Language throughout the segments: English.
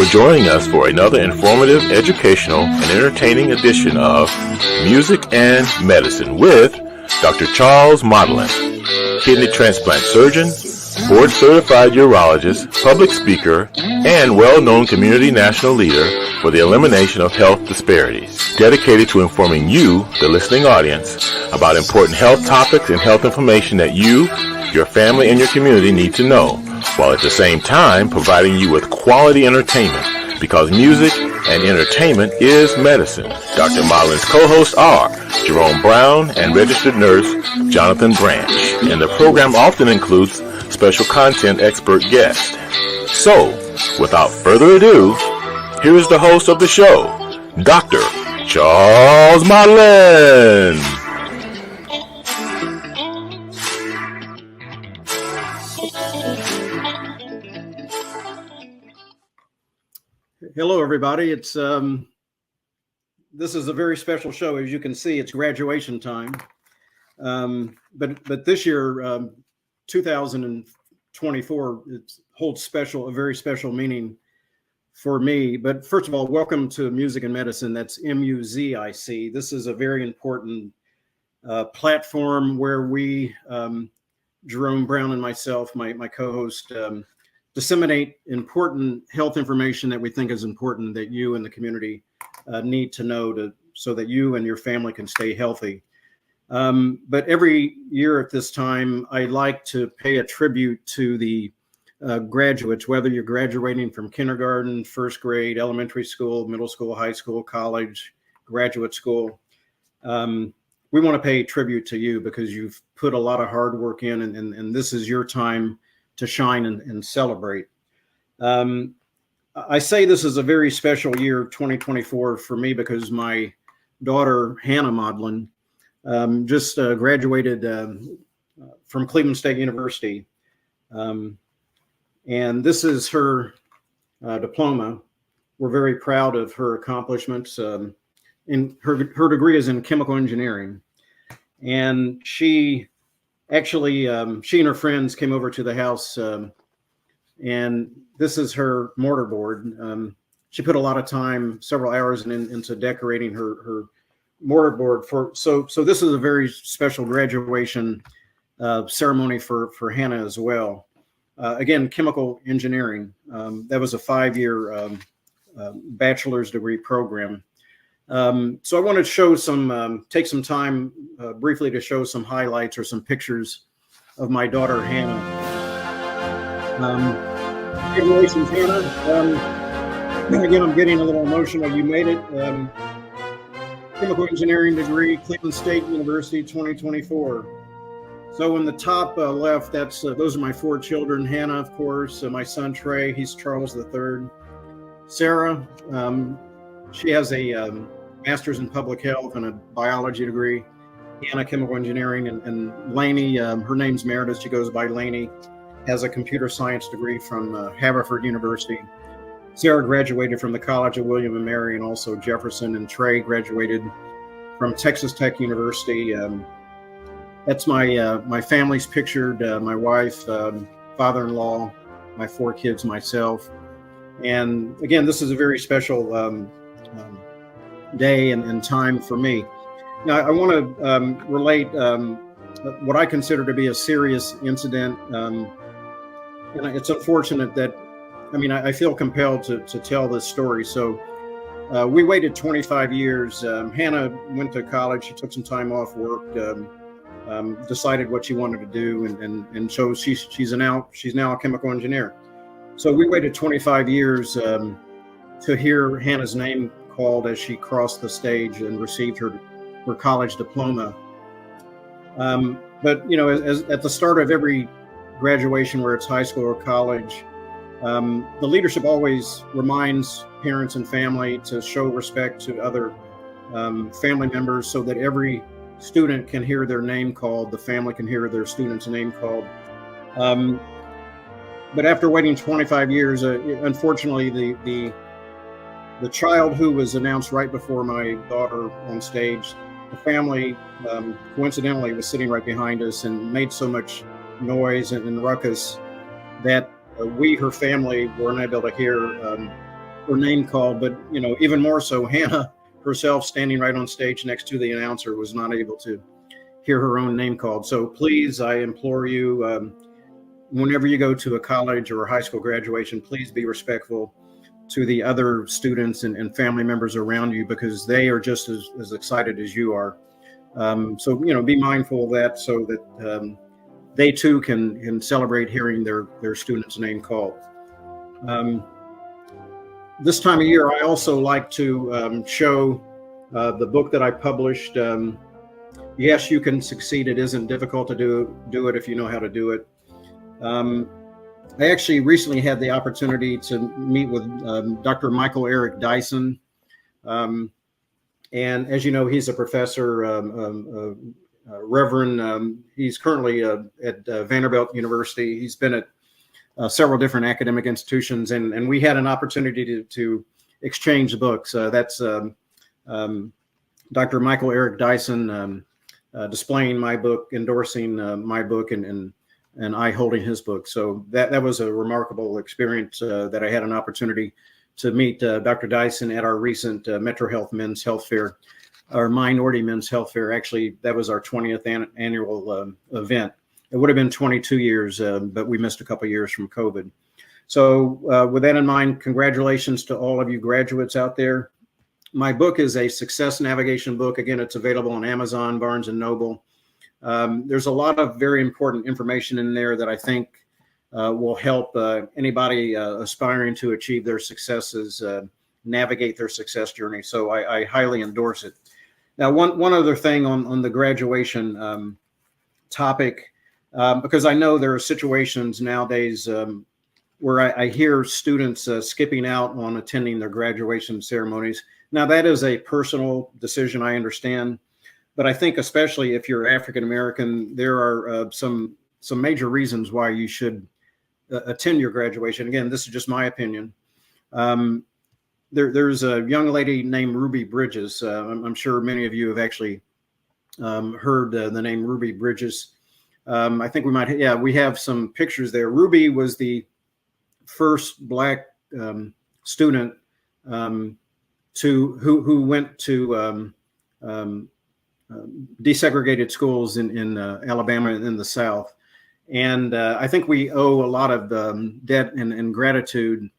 for joining us for another informative, educational, and entertaining edition of Music and Medicine with Dr. Charles Modlin, kidney transplant surgeon, board-certified urologist, public speaker, and well-known community national leader for the elimination of health disparities, dedicated to informing you, the listening audience, about important health topics and health information that you, your family, and your community need to know, while at the same time providing you with quality entertainment, because music and entertainment is medicine. Dr. Modlin's co-hosts are Jerome Brown and registered nurse Jonathan Branch, and the program often includes special content expert guests. So, without further ado, here is the host of the show, Dr. Charles Modlin. Hello, everybody. It's this is a very special show. As you can see, it's graduation time. But this year, 2024, it holds a very special meaning for me. But first of all, welcome to Music and Medicine. That's MUZIC. This is a very important platform where we, Jerome Brown and myself, my co-host, disseminate important health information that we think is important that you and the community need to know so that you and your family can stay healthy. But every year at this time, I like to pay a tribute to the graduates, whether you're graduating from kindergarten, first grade, elementary school, middle school, high school, college, graduate school. We want to pay tribute to you because you've put a lot of hard work in, and this is your time to shine and celebrate. I say this is a very special year, 2024, for me because my daughter, Hannah Modlin, just graduated from Cleveland State University. And this is her diploma. We're very proud of her accomplishments. And her degree is in chemical engineering. And she and her friends came over to the house, and this is her mortar board. She put a lot of time, several hours into decorating her mortar board. So this is a very special graduation ceremony for Hannah as well. Again, chemical engineering. That was a 5-year bachelor's degree program. So I want to show take some time briefly to show some highlights or some pictures of my daughter, Hannah. Congratulations, Hannah. Again, I'm getting a little emotional. You made it. Chemical engineering degree, Cleveland State University, 2024. So in the top left, those are my 4 children. Hannah, of course, my son, Trey, he's Charles III. Sarah, she has a master's in public health and a biology degree. Hannah, chemical engineering, and Lainey, her name's Meredith. She goes by Lainey, has a computer science degree from Haverford University. Sarah graduated from the College of William and Mary and also Jefferson, and Trey graduated from Texas Tech University. That's my family's pictured, my wife, father-in-law, my 4 kids, myself. And again, this is a very special day and time for me. Now, I want to relate what I consider to be a serious incident. And it's unfortunate that, I feel compelled to tell this story. So we waited 25 years. Hannah went to college. She took some time off work, decided what she wanted to do, and so she's now a chemical engineer. So we waited 25 years to hear Hannah's name called as she crossed the stage and received her college diploma. But as at the start of every graduation, where it's high school or college, the leadership always reminds parents and family to show respect to other family members so that every student can hear their name called, the family can hear their student's name called. But after waiting 25 years, unfortunately, the child who was announced right before my daughter on stage, the family coincidentally was sitting right behind us and made so much noise and ruckus that we, her family, weren't able to hear her name called, but even more so, Hannah herself, standing right on stage next to the announcer, was not able to hear her own name called. So please, I implore you, whenever you go to a college or a high school graduation, please be respectful to the other students and family members around you, because they are just as excited as you are. So be mindful of that, so that they too can celebrate hearing their student's name called. This time of year, I also like to show the book that I published. Yes, you can succeed. It isn't difficult to do it if you know how to do it. I actually recently had the opportunity to meet with Dr. Michael Eric Dyson. And as you know, he's a professor, Reverend. He's currently at Vanderbilt University. He's been at several different academic institutions, and we had an opportunity to exchange books. That's Dr. Michael Eric Dyson displaying my book, endorsing my book, and I holding his book. So that was a remarkable experience that I had an opportunity to meet Dr. Dyson at our recent MetroHealth Men's Health Fair, our Minority Men's Health Fair. Actually, that was our 20th annual event. It would have been 22 years, but we missed a couple of years from COVID. So with that in mind, congratulations to all of you graduates out there. My book is a success navigation book. Again, it's available on Amazon, Barnes and Noble. There's a lot of very important information in there that I think will help anybody aspiring to achieve their successes, navigate their success journey. So I highly endorse it. Now, one other thing on the graduation topic, because I know there are situations nowadays where I hear students skipping out on attending their graduation ceremonies. Now, that is a personal decision, I understand. But I think especially if you're African American, there are some major reasons why you should attend your graduation. Again, this is just my opinion. There's a young lady named Ruby Bridges. I'm sure many of you have actually heard the name Ruby Bridges. I think we have some pictures there. Ruby was the first Black student who went to desegregated schools in Alabama and in the South. And I think we owe a lot of debt and gratitude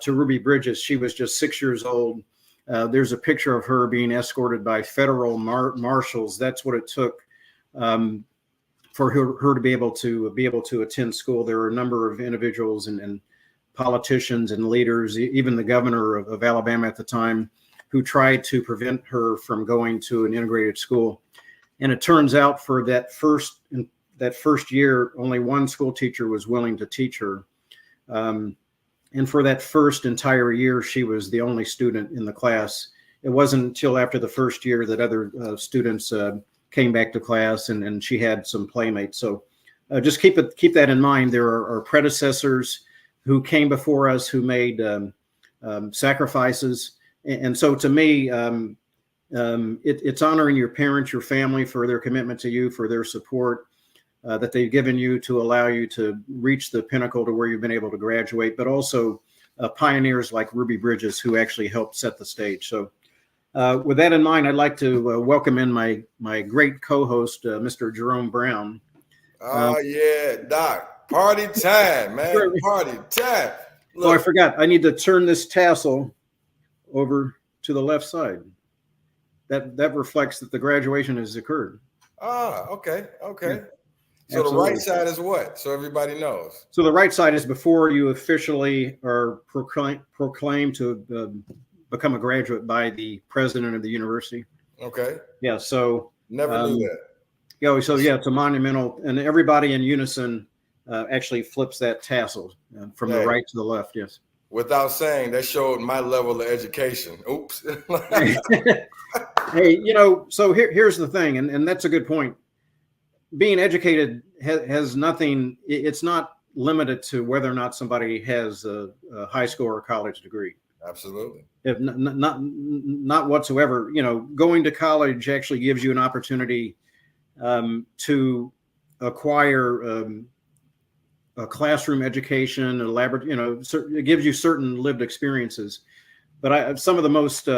to Ruby Bridges. She was just 6 years old. There's a picture of her being escorted by federal marshals. That's what it took for her to be able to attend school. There were a number of individuals and politicians and leaders, even the governor of Alabama at the time, who tried to prevent her from going to an integrated school. And it turns out for that first year, only one school teacher was willing to teach her. And for that first entire year, she was the only student in the class. It wasn't until after the first year that other students came back to class, and she had some playmates. So just keep that in mind. There are predecessors who came before us who made sacrifices. And so to me, it's honoring your parents, your family, for their commitment to you, for their support that they've given you to allow you to reach the pinnacle to where you've been able to graduate, but also pioneers like Ruby Bridges, who actually helped set the stage. So with that in mind, I'd like to welcome in my great co-host, Mr. Jerome Brown. Yeah, Doc. Party time, man. Party time. Look. Oh, I forgot. I need to turn this tassel over to the left side. That reflects that the graduation has occurred. Okay. Yeah, so absolutely. The right side is what? So everybody knows. So the right side is before you officially are proclaimed to become a graduate by the president of the university. Okay. Yeah. So never knew that. Yeah. So yeah, it's a monumental, and everybody in unison actually flips that tassel from the right to the left. Yes. Without saying, that showed my level of education. Oops. Hey, so here's the thing, and that's a good point. Being educated has nothing, it's not limited to whether or not somebody has a high school or college degree. Absolutely. If not whatsoever. Going to college actually gives you an opportunity to acquire classroom education, it gives you certain lived experiences. But some of the most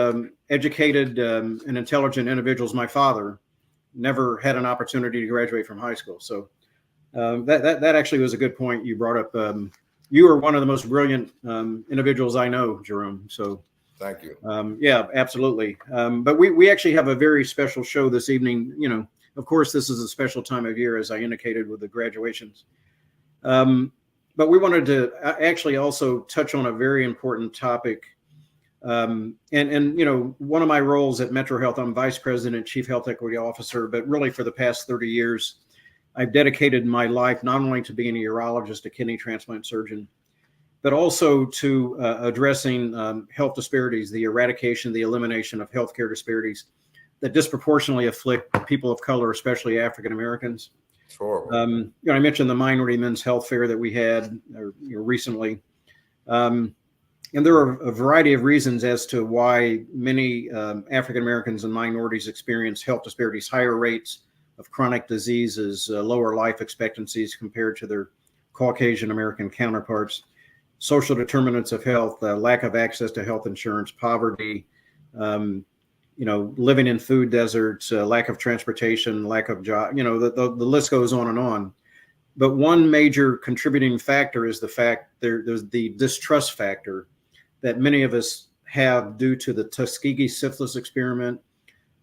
educated and intelligent individuals, my father, never had an opportunity to graduate from high school. So that actually was a good point you brought up. You are one of the most brilliant individuals I know, Jerome. So thank you. Yeah, absolutely. But we actually have a very special show this evening. Of course, this is a special time of year, as I indicated, with the graduations. But we wanted to actually also touch on a very important topic. And one of my roles at MetroHealth, I'm Vice President, Chief Health Equity Officer, but really for the past 30 years, I've dedicated my life not only to being a urologist, a kidney transplant surgeon, but also to addressing health disparities, the eradication, the elimination of healthcare disparities that disproportionately afflict people of color, especially African Americans. Sure. I mentioned the Minority Men's Health Fair that we had recently. And there are a variety of reasons as to why many African Americans and minorities experience health disparities, higher rates of chronic diseases, lower life expectancies compared to their Caucasian American counterparts, social determinants of health, lack of access to health insurance, poverty, living in food deserts, lack of transportation, lack of job, the list goes on and on. But one major contributing factor is the fact there's the distrust factor that many of us have due to the Tuskegee syphilis experiment,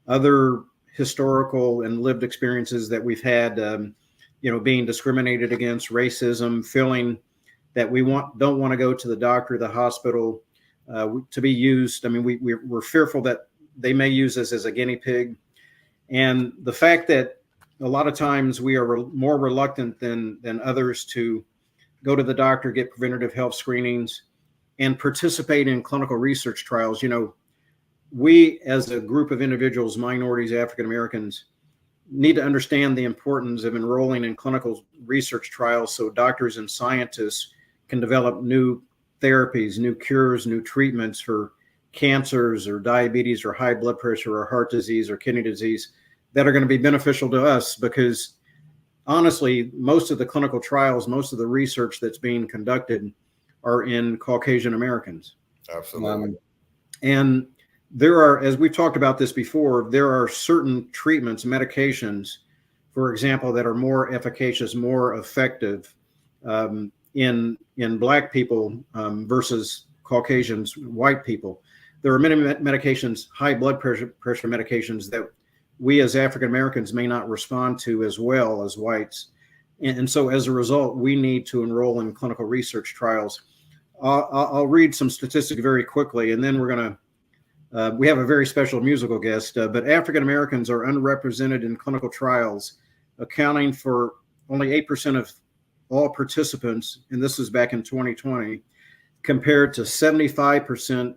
other historical and lived experiences that we've had, being discriminated against, racism, feeling that we don't want to go to the doctor, the hospital, to be used. I mean, we're fearful that they may use us as a guinea pig. And the fact that a lot of times we are more reluctant than others to go to the doctor, get preventative health screenings, and participate in clinical research trials. We as a group of individuals, minorities, African Americans, need to understand the importance of enrolling in clinical research trials so doctors and scientists can develop new therapies, new cures, new treatments for cancers or diabetes or high blood pressure or heart disease or kidney disease that are going to be beneficial to us, because honestly, most of the clinical trials, most of the research that's being conducted are in Caucasian Americans. Absolutely. And there are, as we've talked about this before, there are certain treatments, medications, for example, that are more efficacious, more effective in Black people versus Caucasians, white people. There are many medications, high blood pressure medications, that we as African Americans may not respond to as well as whites. And so as a result, we need to enroll in clinical research trials. I'll read some statistics very quickly, and then we're going to, we have a very special musical guest, but African Americans are unrepresented in clinical trials, accounting for only 8% of all participants, and this is back in 2020, compared to 75%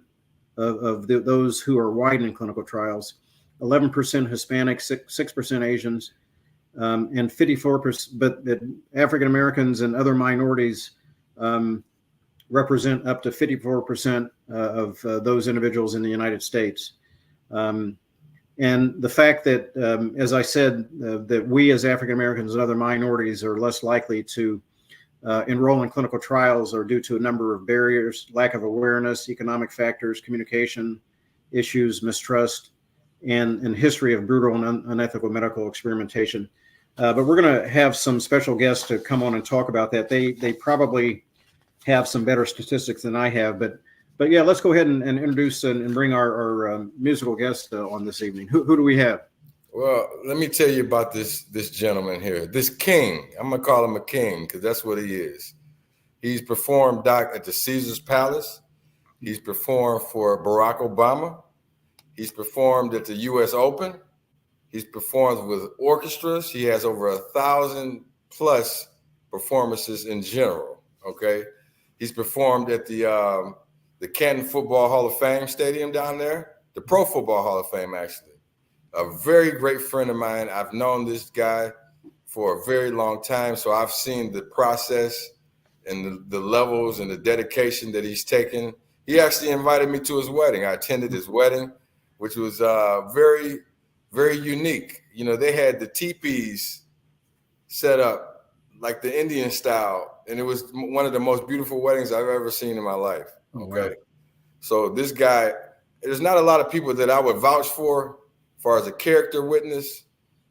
of those who are white in clinical trials, 11% Hispanic, 6% Asians, and 54%, but African Americans and other minorities represent up to 54% of those individuals in the United States. And the fact that, as I said, that we as African Americans and other minorities are less likely to enroll in clinical trials are due to a number of barriers: lack of awareness, economic factors, communication issues, mistrust, and history of brutal and unethical medical experimentation. But we're going to have some special guests to come on and talk about that. They probably have some better statistics than I have, but yeah, let's go ahead and introduce and bring our musical guest on this evening. Who do we have? Well, let me tell you about this gentleman here, this king. I'm gonna call him a king because that's what he is. He's performed, Doc, at the Caesar's Palace. He's performed for Barack Obama. He's performed at the U.S. Open. He's performed with orchestras. He has over 1,000 plus performances in general. Okay, he's performed at the Canton Football Hall of Fame Stadium down there, the Pro Football Hall of Fame, actually. A very great friend of mine. I've known this guy for a very long time, so I've seen the process and the levels and the dedication that he's taken. He actually invited me to his wedding. I attended his wedding, which was very, very unique. You know, they had the teepees set up like the Indian style and it was one of the most beautiful weddings I've ever seen in my life. Okay. Wow. So this guy, there's not a lot of people that I would vouch for as far as a character witness.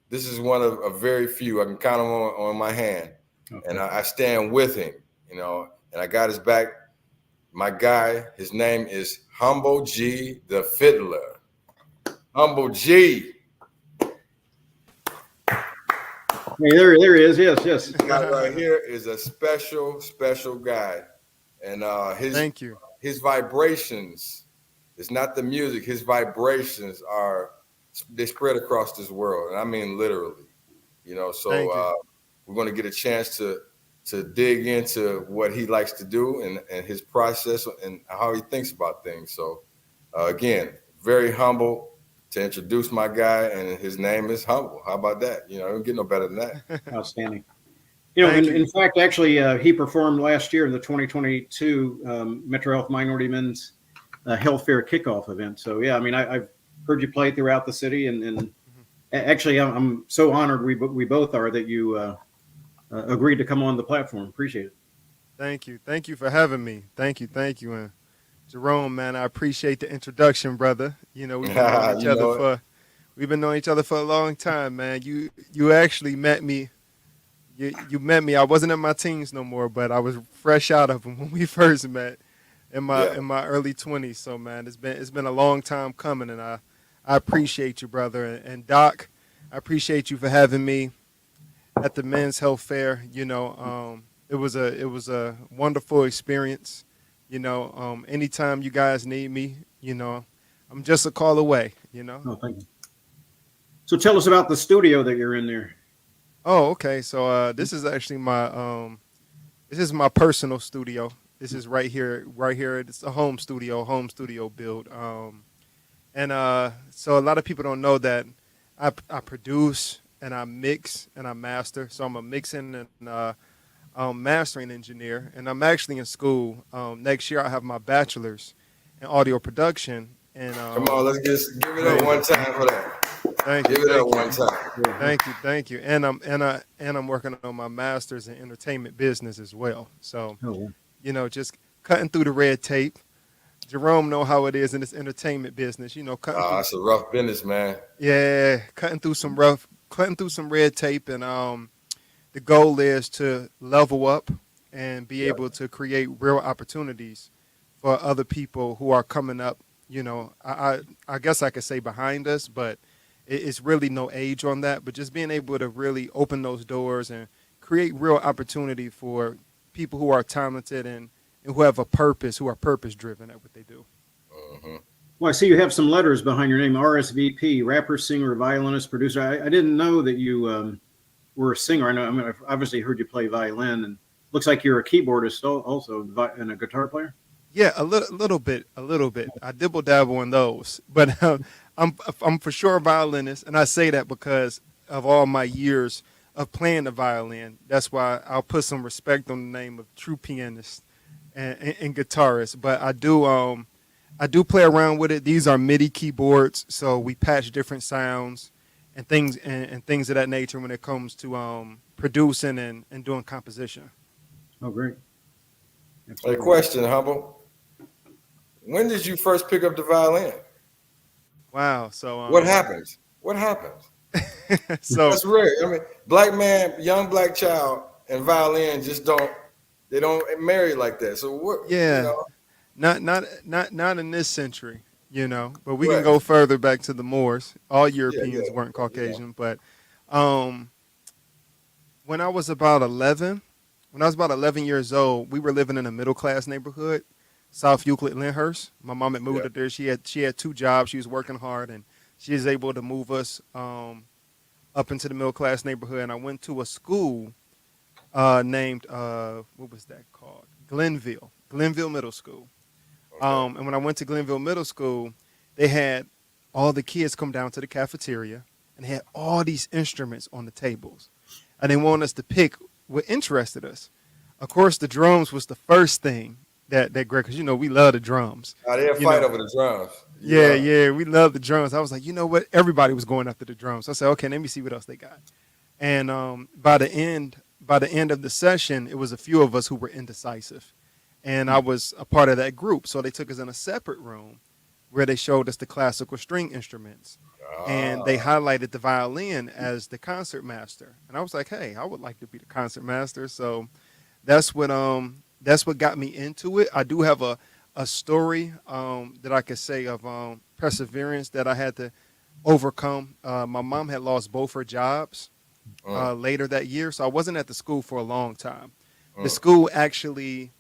This is one of a very few. I can count them on my hand. Okay. And I stand with him, you know, and I got his back. My guy, his name is Humble G, the Fiddler. Humble G. Hey, there he is. Yes. This guy right here is a special, special guy. And Thank you. His vibrations, it's not the music, his vibrations they spread across this world. And I mean literally, you know, so we're going to get a chance to dig into what he likes to do and his process and how he thinks about things. So again, very humble to introduce my guy, and his name is Humble. How about that? You know, I don't get no better than that. Outstanding. You know, in fact, actually, he performed last year in the 2022 MetroHealth Minority Men's Health Fair kickoff event. So, yeah, I mean, I've heard you play throughout the city, and actually, I'm so honored we both are that you agreed to come on the platform. Appreciate it. Thank you. Thank you for having me. Thank you. And Jerome, man, I appreciate the introduction, brother. You know, we've been knowing each other for a long time, man. You actually met me. You met me. I wasn't in my teens no more, but I was fresh out of them when we first met in my early 20s. So, man, it's been a long time coming, and I appreciate you, brother. And Doc, I appreciate you for having me at the Men's Health Fair. You know, it was a wonderful experience. You know, anytime you guys need me, you know, I'm just a call away, you know. Oh, thank you. So tell us about the studio that you're in there. Oh, okay. So this is actually my personal studio. This is right here. It's a home studio build. And so a lot of people don't know that I produce and I mix and I master. So I'm a mixing and mastering engineer, and I'm actually in school. Next year I have my bachelor's in audio production. And come on, let's give it up one time for that. Thank you. Give it up one time. Thank you. And I'm working on my master's in entertainment business as well. So, you know, just cutting through the red tape. Jerome know how it is in this entertainment business. You know, it's a rough business, man. Yeah, cutting through some red tape, and the goal is to level up and be able to create real opportunities for other people who are coming up. You know, I guess I could say behind us, but it's really no age on that. But just being able to really open those doors and create real opportunity for people who are talented and who have a purpose, who are purpose-driven at what they do. Mm-hmm. Well, I see you have some letters behind your name, RSVP, rapper, singer, violinist, producer. I didn't know that you were a singer. I've obviously heard you play violin, and looks like you're a keyboardist also and a guitar player. Yeah, a little bit. I dibble dabble in those, but I'm for sure a violinist, and I say that because of all my years of playing the violin. That's why I'll put some respect on the name of true pianist and guitarist. But I do play around with it. These are MIDI keyboards, so we patch different sounds and things of that nature when it comes to producing and doing composition. Oh, great. A question, Humble. When did you first pick up the violin? Wow. So what happens? So that's rare. I mean, black man, young black child, and violin just don't marry like that. So what? Yeah. You know? Not in this century, you know. But we can go further back to the Moors. All Europeans weren't Caucasian, but when I was about 11 years old, we were living in a middle class neighborhood, South Euclid, Lyndhurst. My mom had moved up there. She had 2 jobs. She was working hard, and she was able to move us up into the middle class neighborhood. And I went to a school named what was that called? Glenville Middle School. Okay. And when I went to Glenville Middle School, they had all the kids come down to the cafeteria, and they had all these instruments on the tables, and they wanted us to pick what interested us. Of course, the drums was the first thing that Greg, because, you know, we love the drums. They'll fight over the drums. Yeah, we love the drums. I was like, you know what? Everybody was going after the drums. So I said, okay, let me see what else they got. And by the end by the end of the session, it was a few of us who were indecisive, and I was a part of that group. So they took us in a separate room where they showed us the classical string instruments, and they highlighted the violin as the concert master. And I was like, hey, I would like to be the concert master. So that's what got me into it. I do have a story that I could say of perseverance that I had to overcome. My mom had lost both her jobs later that year, so I wasn't at the school for a long time. The school actually,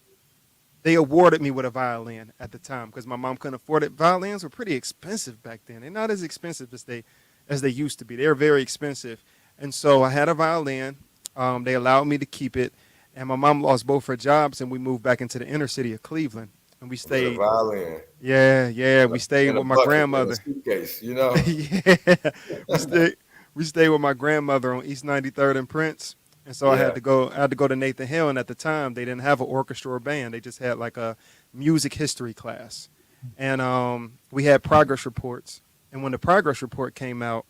they awarded me with a violin at the time because my mom couldn't afford it. Violins were pretty expensive back then. They're not as expensive as they used to be. They were very expensive. And so I had a violin. They allowed me to keep it. And my mom lost both her jobs, and we moved back into the inner city of Cleveland. And we stayed. Violin. Yeah. We stayed with my grandmother. Suitcase, you know. Yeah. We stayed with my grandmother on East 93rd and Prince. And so I had to go to Nathan Hill, and at the time they didn't have an orchestra or band. They just had like a music history class. And we had progress reports. And when the progress report came out,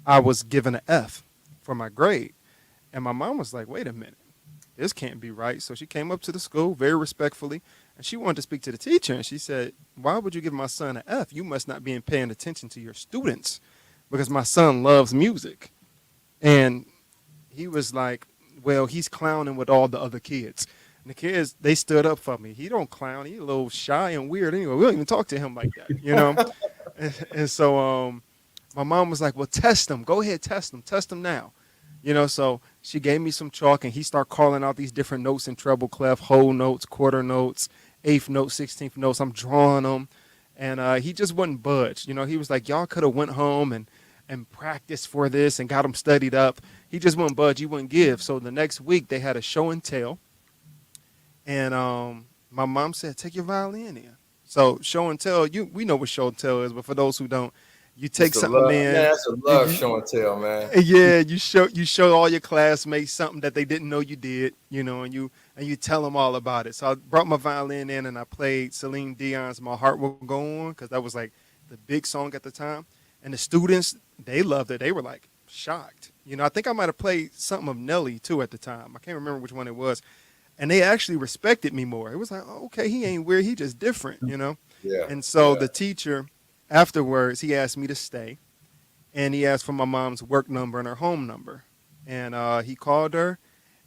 I was given an F for my grade. And my mom was like, wait a minute, this can't be right. So she came up to the school very respectfully, and she wanted to speak to the teacher. And she said, why would you give my son an F? You must not be paying attention to your students, because my son loves music. And he was like, well, he's clowning with all the other kids. And the kids, they stood up for me. He don't clown. He's a little shy and weird anyway. We don't even talk to him like that, you know? and so my mom was like, well, test him. Go ahead, test him. Test him now. You know, so she gave me some chalk, and he started calling out these different notes in treble clef, whole notes, quarter notes, eighth notes, 16th notes. I'm drawing them. And he just wouldn't budge. You know, he was like, y'all could have went home and practiced for this and got him studied up. He just wouldn't budge. He wouldn't give. So the next week they had a show and tell. And my mom said, take your violin in. So show and tell, we know what show and tell is, but for those who don't, you take something in. Man, that's a love show and tell, man. Yeah, you show all your classmates something that they didn't know you did, you know, and you tell them all about it. So I brought my violin in, and I played Celine Dion's "My Heart Will Go On" because that was like the big song at the time. And the students, they loved it. They were like shocked. You know, I think I might have played something of Nelly too at the time. I can't remember which one it was. And they actually respected me more. It was like, oh, okay, he ain't weird. He just different, you know? Yeah. And so the teacher, afterwards, he asked me to stay. And he asked for my mom's work number and her home number. And he called her,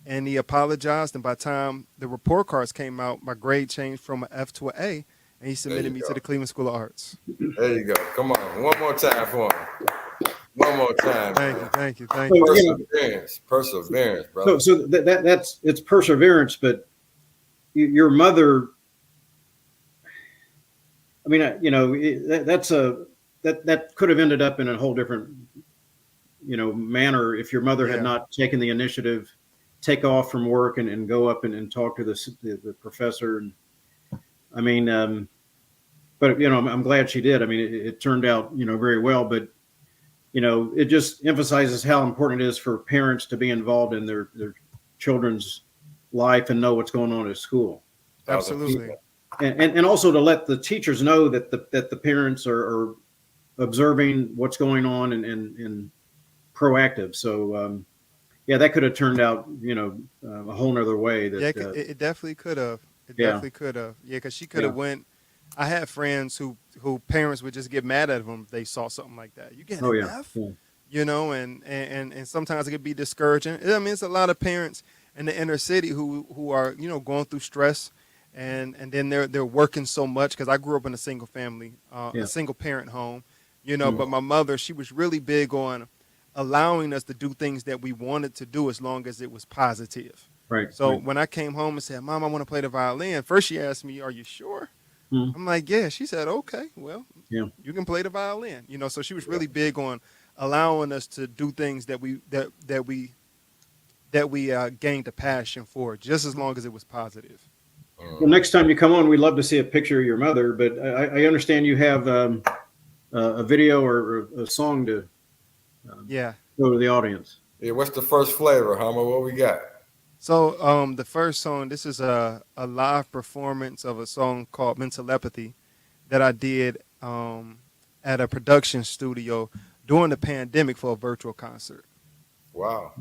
and he apologized. And by the time the report cards came out, my grade changed from an F to an A. And he submitted me to the Cleveland School of Arts. There you go. Come on. One more time for him. One more time. Thank you. Perseverance, brother. So it's perseverance, but your mother, I mean, you know, that could have ended up in a whole different, you know, manner if your mother had not taken the initiative, take off from work and go up and talk to the professor. And I mean, but you know, I'm glad she did. I mean, it turned out, you know, very well, but you know, it just emphasizes how important it is for parents to be involved in their children's life and know what's going on at school. Absolutely. And also to let the teachers know that the parents are observing what's going on and proactive. So, that could have turned out, you know, a whole nother way. That it definitely could have. Definitely could have. Yeah, because she could have went. I had friends who parents would just get mad at them if they saw something like that. You get an F? Yeah. You know, and sometimes it could be discouraging. I mean, it's a lot of parents in the inner city who are, you know, going through stress, and then they're working so much, because I grew up in a single family, a single parent home, you know, but my mother, she was really big on allowing us to do things that we wanted to do as long as it was positive. Right. So when I came home and said, Mom, I want to play the violin, first she asked me, are you sure? I'm like, yeah. She said, okay, well, you can play the violin. You know, so she was really big on allowing us to do things that we gained a passion for, just as long as it was positive. Well, next time you come on, we'd love to see a picture of your mother, but I understand you have a video or a song to go to the audience. Yeah, what's the first flavor, Hummer? What we got? So the first song, this is a live performance of a song called Mental Apathy that I did at a production studio during the pandemic for a virtual concert. Wow.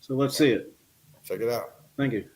So let's see it. Check it out. Thank you.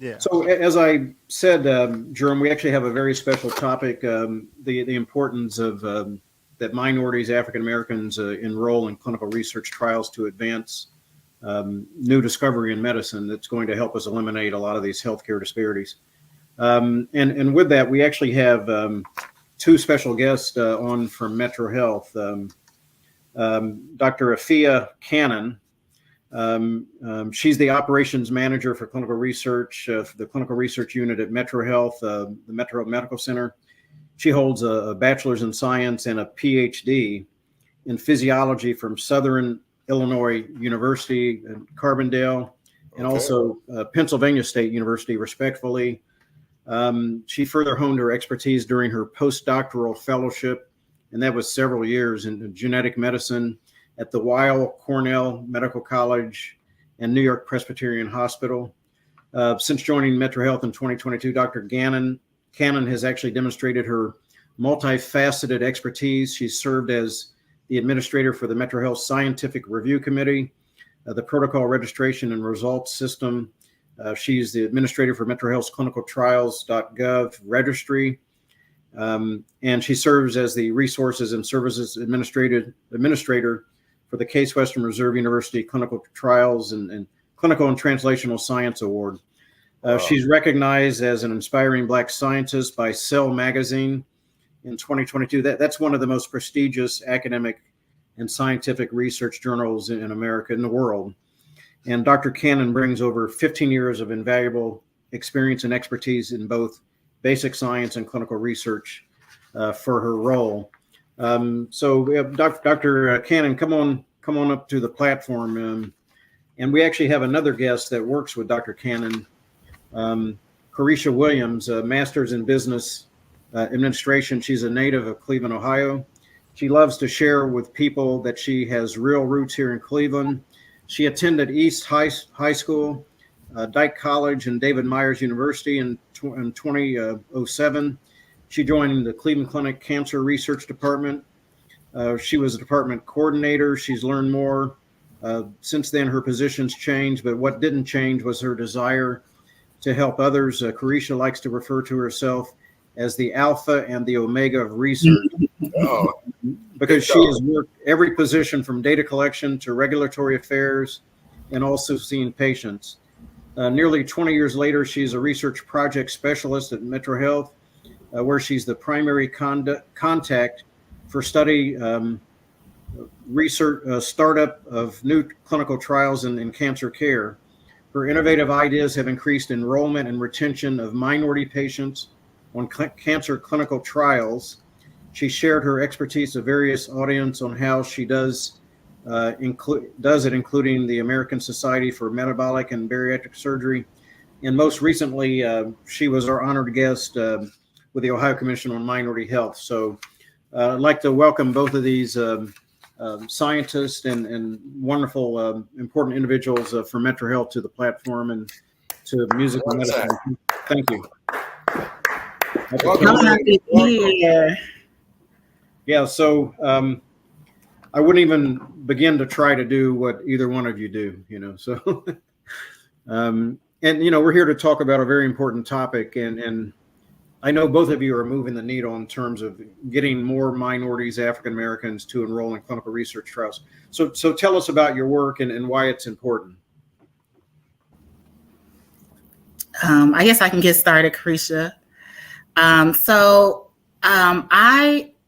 Yeah. So as I said, Jerome, we actually have a very special topic, the importance of that minorities, African Americans enroll in clinical research trials to advance new discovery in medicine that's going to help us eliminate a lot of these healthcare disparities. And with that, we actually have two special guests on from MetroHealth. Dr. Afua Cannon. She's the operations manager for clinical research, for the clinical research unit at MetroHealth, the Metro Medical Center. She holds a bachelor's in science and a PhD in physiology from Southern Illinois University in Carbondale. and also Pennsylvania State University, respectively. She further honed her expertise during her postdoctoral fellowship, and that was several years in genetic medicine at the Weill Cornell Medical College and New York Presbyterian Hospital. Since joining MetroHealth in 2022, Dr. Cannon has actually demonstrated her multifaceted expertise. She served as the administrator for the MetroHealth Scientific Review Committee, the Protocol Registration and Results System. She's the administrator for MetroHealth's clinicaltrials.gov registry, and she serves as the Resources and Services Administrator for the Case Western Reserve University Clinical Trials and Clinical and Translational Science Award. She's recognized as an inspiring Black scientist by Cell Magazine in 2022. That's one of the most prestigious academic and scientific research journals in America, in the world. And Dr. Cannon brings over 15 years of invaluable experience and expertise in both basic science and clinical research for her role. So we have Dr. Cannon, come on up to the platform. And we actually have another guest that works with Dr. Cannon, Koretia Williams, a master's in business administration. She's a native of Cleveland, Ohio. She loves to share with people that she has real roots here in Cleveland. She attended East High School, Dyke College, and David Myers University in 2007. She joined the Cleveland Clinic Cancer Research Department. She was a department coordinator. She's learned more. Since then, her positions changed, but what didn't change was her desire to help others. Koretia likes to refer to herself as the alpha and the omega of research, because she has worked every position from data collection to regulatory affairs and also seeing patients. Nearly 20 years later, she's a research project specialist at MetroHealth, where she's the primary contact for study research startup of new clinical trials in cancer care. Her innovative ideas have increased enrollment and retention of minority patients on cancer clinical trials. She shared her expertise of various audience on how she does it, including the American Society for Metabolic and Bariatric Surgery. And most recently, she was our honored guest with the Ohio Commission on Minority Health. So I'd like to welcome both of these scientists and wonderful, important individuals from MetroHealth to the platform and to Music and Medicine. Thank you. Yeah, so I wouldn't even begin to try to do what either one of you do, so and we're here to talk about a very important topic, and I know both of you are moving the needle in terms of getting more minorities, African Americans, to enroll in clinical research trials. So tell us about your work and why it's important. I guess I can get started, Koretia. I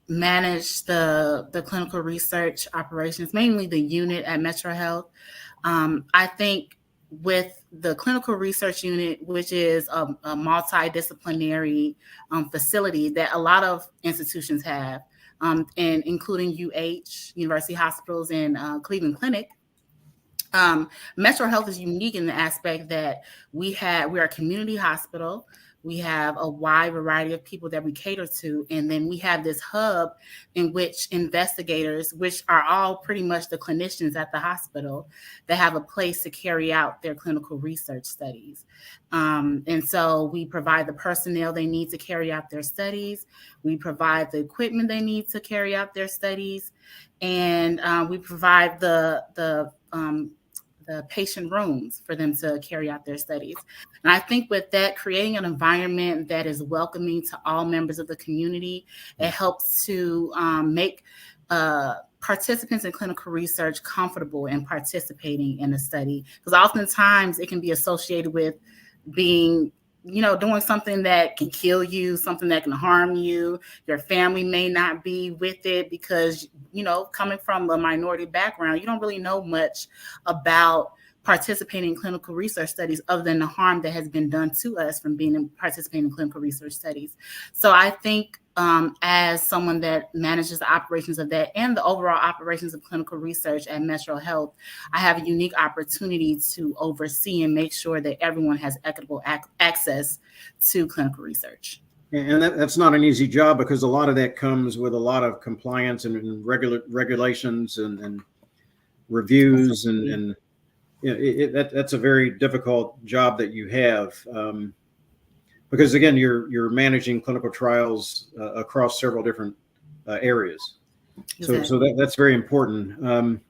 manage the clinical research operations, mainly the unit at MetroHealth. I think with the clinical research unit, which is a multidisciplinary facility that a lot of institutions have, and including University Hospitals and Cleveland Clinic. MetroHealth is unique in the aspect that we are a community hospital. We have a wide variety of people that we cater to. And then we have this hub in which investigators, which are all pretty much the clinicians at the hospital, that have a place to carry out their clinical research studies. And so we provide the personnel they need to carry out their studies. We provide the equipment they need to carry out their studies. And we provide the patient rooms for them to carry out their studies. And I think with that, creating an environment that is welcoming to all members of the community, it helps to make participants in clinical research comfortable in participating in a study. Because oftentimes it can be associated with being, doing something that can kill you, something that can harm you. Your family may not be with it because, coming from a minority background, you don't really know much about participating in clinical research studies other than the harm that has been done to us from participating in clinical research studies. So I think as someone that manages the operations of that and the overall operations of clinical research at MetroHealth, I have a unique opportunity to oversee and make sure that everyone has equitable access to clinical research. And that's not an easy job, because a lot of that comes with a lot of compliance and regulations and reviews, and that's a very difficult job that you have, because again, you're managing clinical trials across several different areas. Exactly. So that's very important.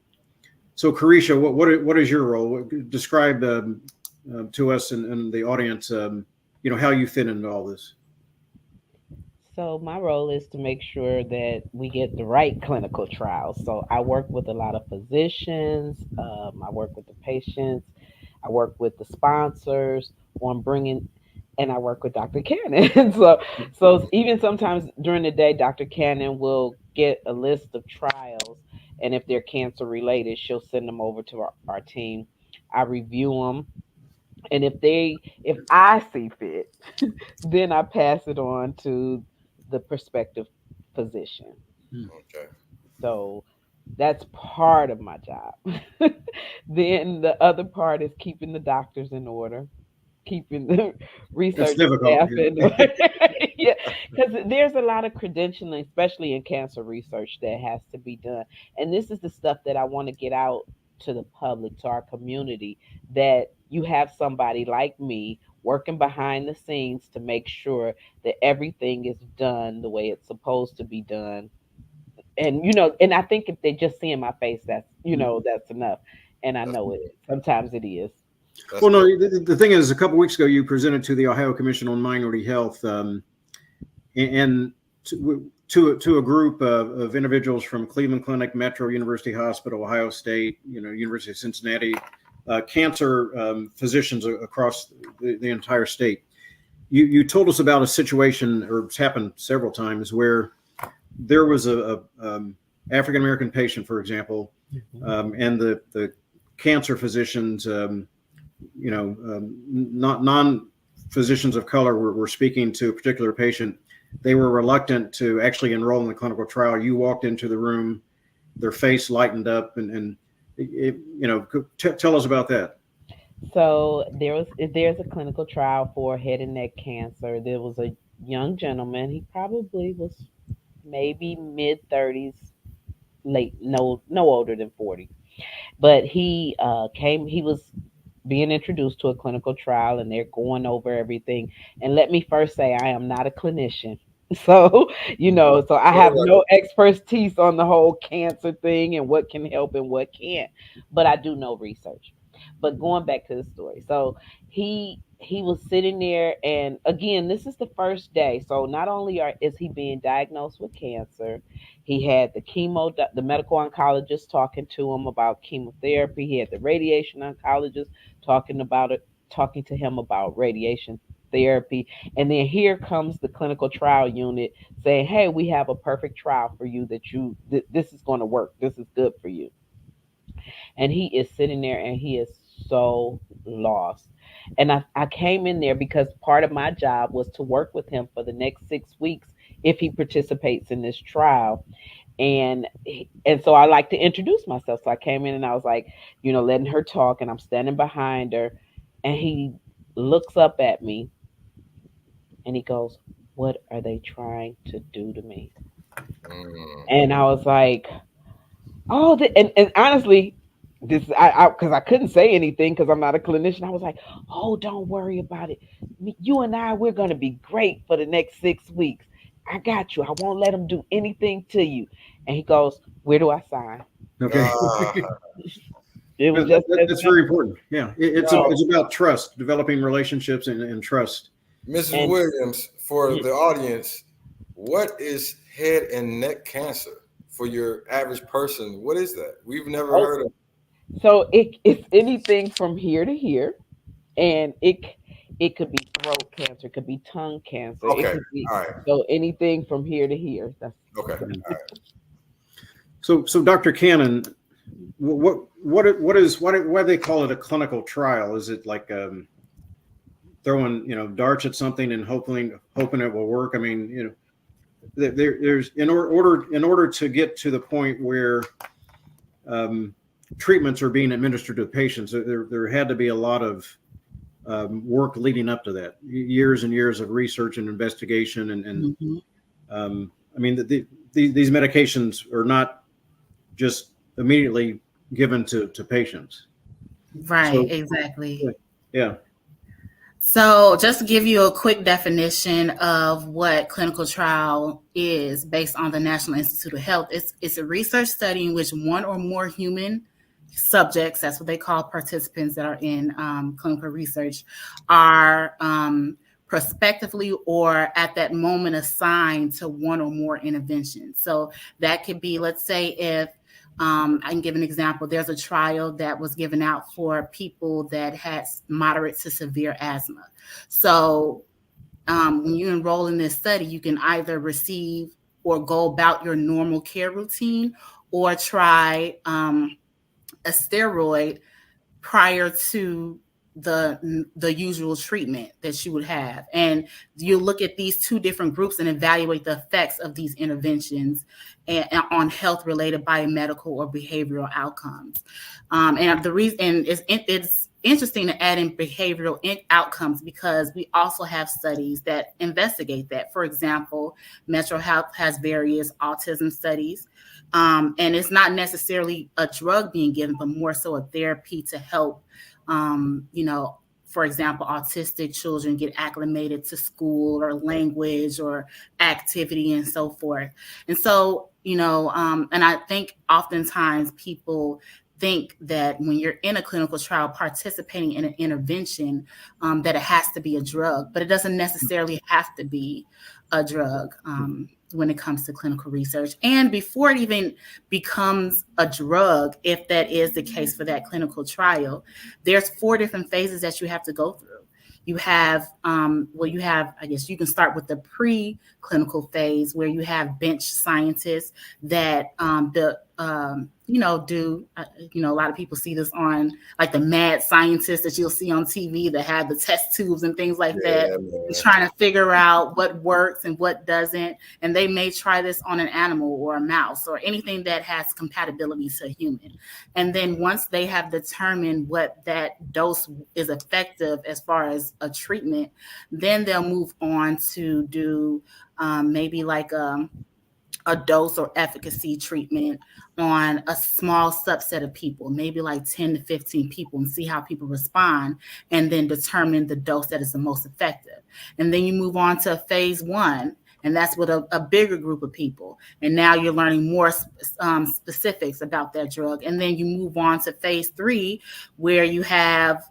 So Koretia, what is your role? Describe to us and the audience, how you fit into all this. So my role is to make sure that we get the right clinical trials. So I work with a lot of physicians. I work with the patients. I work with the sponsors on bringing, and I work with Dr. Cannon. so even sometimes during the day, Dr. Cannon will get a list of trials, and if they're cancer related, she'll send them over to our team. I review them. And if I see fit, then I pass it on to the prospective physician. Okay. So that's part of my job. Then the other part is keeping the doctors in order, keeping the research staff in order. Yeah, because there's a lot of credentialing, especially in cancer research, that has to be done. And this is the stuff that I want to get out to the public, to our community, that you have somebody like me working behind the scenes to make sure that everything is done the way it's supposed to be done. And, and I think if they just see in my face, that's enough. And I know it. Sometimes it is. Well, no, the thing is, a couple of weeks ago, you presented to the Ohio Commission on Minority Health, and to a group of individuals from Cleveland Clinic, Metro, University Hospital, Ohio State, University of Cincinnati, cancer physicians across the entire state. You told us about a situation, or it's happened several times, where there was a African American patient, for example, and the cancer physicians, non-physicians of color were speaking to a particular patient. They were reluctant to actually enroll in the clinical trial. You walked into the room, their face lightened up, and tell us about that. So there's a clinical trial for head and neck cancer. There was a young gentleman. He probably was maybe mid-30s, no older than 40. But he was being introduced to a clinical trial, and they're going over everything. And let me first say, I am not a clinician. So, so I have no expertise on the whole cancer thing and what can help and what can't, but I do know research. But going back to the story. So he was sitting there, and again, this is the first day. So not only is he being diagnosed with cancer, he had the medical oncologist talking to him about chemotherapy. He had the radiation oncologist talking to him about radiation therapy. And then here comes the clinical trial unit saying, hey, we have a perfect trial for you this is going to work. This is good for you. And he is sitting there and he is so lost. And I came in there because part of my job was to work with him for the next 6 weeks if he participates in this trial. And so I like to introduce myself. So I came in and I was like, letting her talk, and I'm standing behind her, and he looks up at me and he goes, what are they trying to do to me? And I was like, oh, and honestly, because I couldn't say anything because I'm not a clinician. I was like, oh, don't worry about it. You and we're going to be great for the next 6 weeks. I got you. I won't let them do anything to you. And he goes, where do I sign? Okay. It was that's very important. Yeah. It's about trust, developing relationships and trust. Mrs. Williams, for the audience, what is head and neck cancer for your average person? What is that? We've never heard of it. So it's anything from here to here, and it could be throat cancer, it could be tongue cancer. Okay. It could be, all right. So anything from here to here. That's okay. All right. So Dr. Cannon, why do they call it a clinical trial? Is it like throwing darts at something and hoping it will work? I mean, there's in order to get to the point where treatments are being administered to patients, there had to be a lot of work leading up to that, years and years of research and investigation, and I mean, these medications are not just immediately given to patients. Right, So, exactly. Yeah. So just to give you a quick definition of what clinical trial is based on the National Institute of Health, it's a research study in which one or more human subjects, that's what they call participants that are in clinical research, are prospectively or at that moment assigned to one or more interventions. So that could be, let's say if I can give an example. There's a trial that was given out for people that had moderate to severe asthma. So when you enroll in this study, you can either receive or go about your normal care routine or try a steroid prior to the usual treatment that you would have. And you look at these two different groups and evaluate the effects of these interventions and on health related biomedical or behavioral outcomes. And the reason it's interesting to add in behavioral outcomes because we also have studies that investigate that. For example, MetroHealth has various autism studies. And it's not necessarily a drug being given, but more so a therapy to help for example, autistic children get acclimated to school or language or activity and so forth. And so, and I think oftentimes people think that when you're in a clinical trial participating in an intervention, that it has to be a drug, but it doesn't necessarily have to be a drug when it comes to clinical research. And before it even becomes a drug, if that is the case for that clinical trial, there's 4 different phases that you have to go through. You have, I guess you can start with the pre-clinical phase where you have bench scientists that do, a lot of people see this on like the mad scientists that you'll see on TV that have the test tubes and things like that, trying to figure out what works and what doesn't. And they may try this on an animal or a mouse or anything that has compatibility to human. And then once they have determined what that dose is effective as far as a treatment, then they'll move on to do maybe like a dose or efficacy treatment on a small subset of people, maybe like 10 to 15 people, and see how people respond, and then determine the dose that is the most effective. And then you move on to phase 1, and that's with a bigger group of people. And now you're learning more specifics about that drug. And then you move on to phase 3, where you have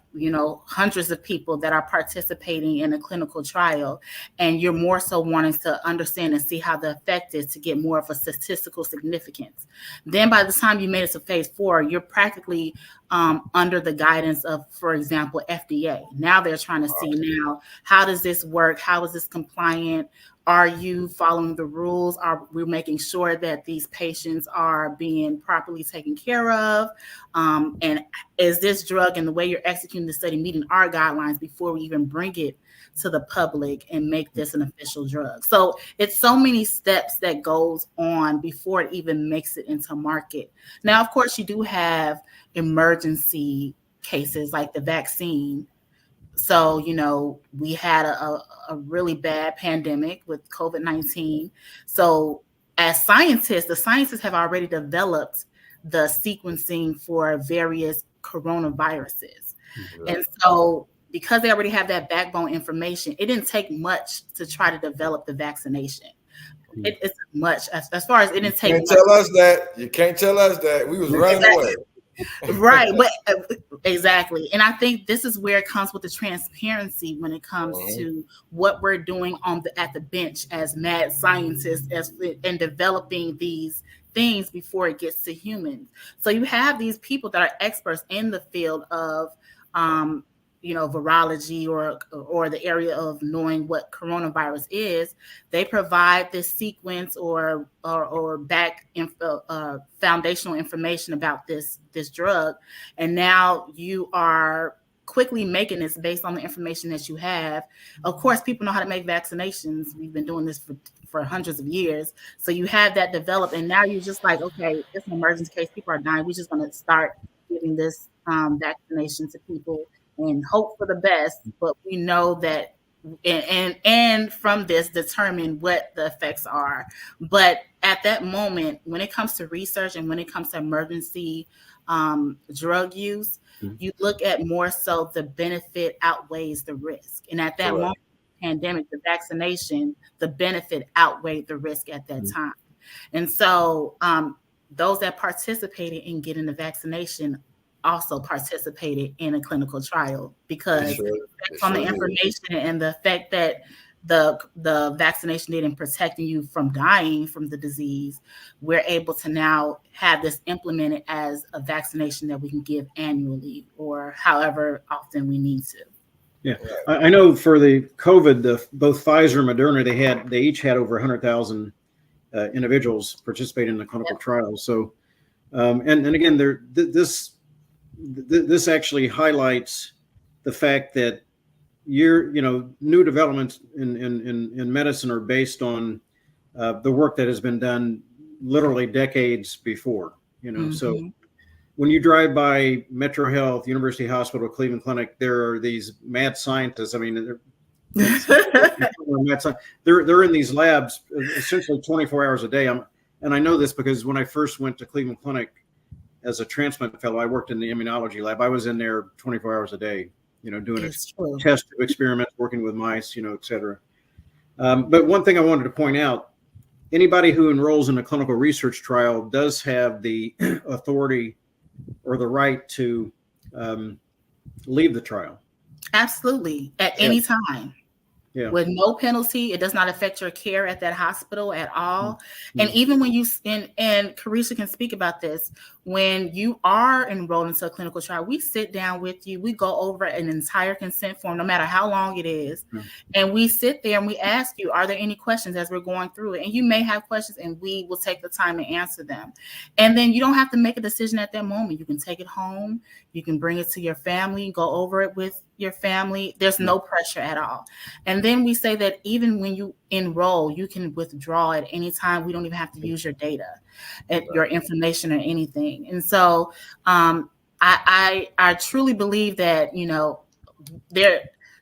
hundreds of people that are participating in a clinical trial, and you're more so wanting to understand and see how the effect is to get more of a statistical significance. Then by the time you made it to phase 4, you're practically under the guidance of, for example, FDA. Now they're trying to see now, how does this work? How is this compliant? Are you following the rules? Are we making sure that these patients are being properly taken care of? And is this drug and the way you're executing the study meeting our guidelines before we even bring it to the public and make this an official drug? So it's so many steps that goes on before it even makes it into market. Now, of course, you do have emergency cases like the vaccine. So, we had a really bad pandemic with COVID-19. So as scientists, the scientists have already developed the sequencing for various coronaviruses. And so because they already have that backbone information, it didn't take much to try to develop the vaccination. It's much as far as it didn't take. You can't tell us that. We was running away. Right, but exactly. And I think this is where it comes with the transparency when it comes to what we're doing at the bench as mad scientists and developing these things before it gets to humans. So you have these people that are experts in the field of virology or the area of knowing what coronavirus is. They provide this sequence or back foundational information about this drug, and now you are quickly making this based on the information that you have. Of course, people know how to make vaccinations. We've been doing this for hundreds of years. So you have that developed, and now you're just like, okay, it's an emergency case. People are dying. We're just going to start giving this vaccination to people and hope for the best. But we know that, and from this, determine what the effects are. But at that moment, when it comes to research and when it comes to emergency drug use, you look at more so the benefit outweighs the risk. And at that moment, pandemic, the vaccination, the benefit outweighed the risk at that time. And so those that participated in getting the vaccination also participated in a clinical trial, because from the information and the fact that the vaccination did in protecting you from dying from the disease, we're able to now have this implemented as a vaccination that we can give annually or however often we need to. Yeah, I know for the COVID, both Pfizer and Moderna, they each had over 100,000 individuals participate in the clinical trials. So, and again, this actually highlights the fact that new developments in medicine are based on the work that has been done literally decades before. So when you drive by MetroHealth, University Hospital, Cleveland Clinic, there are these mad scientists. I mean, they're in these labs essentially 24 hours a day. And I know this because when I first went to Cleveland Clinic as a transplant fellow, I worked in the immunology lab. I was in there 24 hours a day, doing test experiments, working with mice, et cetera. But one thing I wanted to point out, anybody who enrolls in a clinical research trial does have the authority or the right to leave the trial. Absolutely. At any time. Yeah. With no penalty. It does not affect your care at that hospital at all. Mm-hmm. And even when and Koretia can speak about this, when you are enrolled into a clinical trial, we sit down with you, we go over an entire consent form, no matter how long it is. Mm-hmm. And we sit there and we ask you, are there any questions as we're going through it? And you may have questions and we will take the time to answer them. And then you don't have to make a decision at that moment. You can take it home. You can bring it to your family, go over it with your family. There's no pressure at all. And then we say that even when you enroll, you can withdraw at any time. We don't even have to use your data, your information or anything. And so I truly believe that,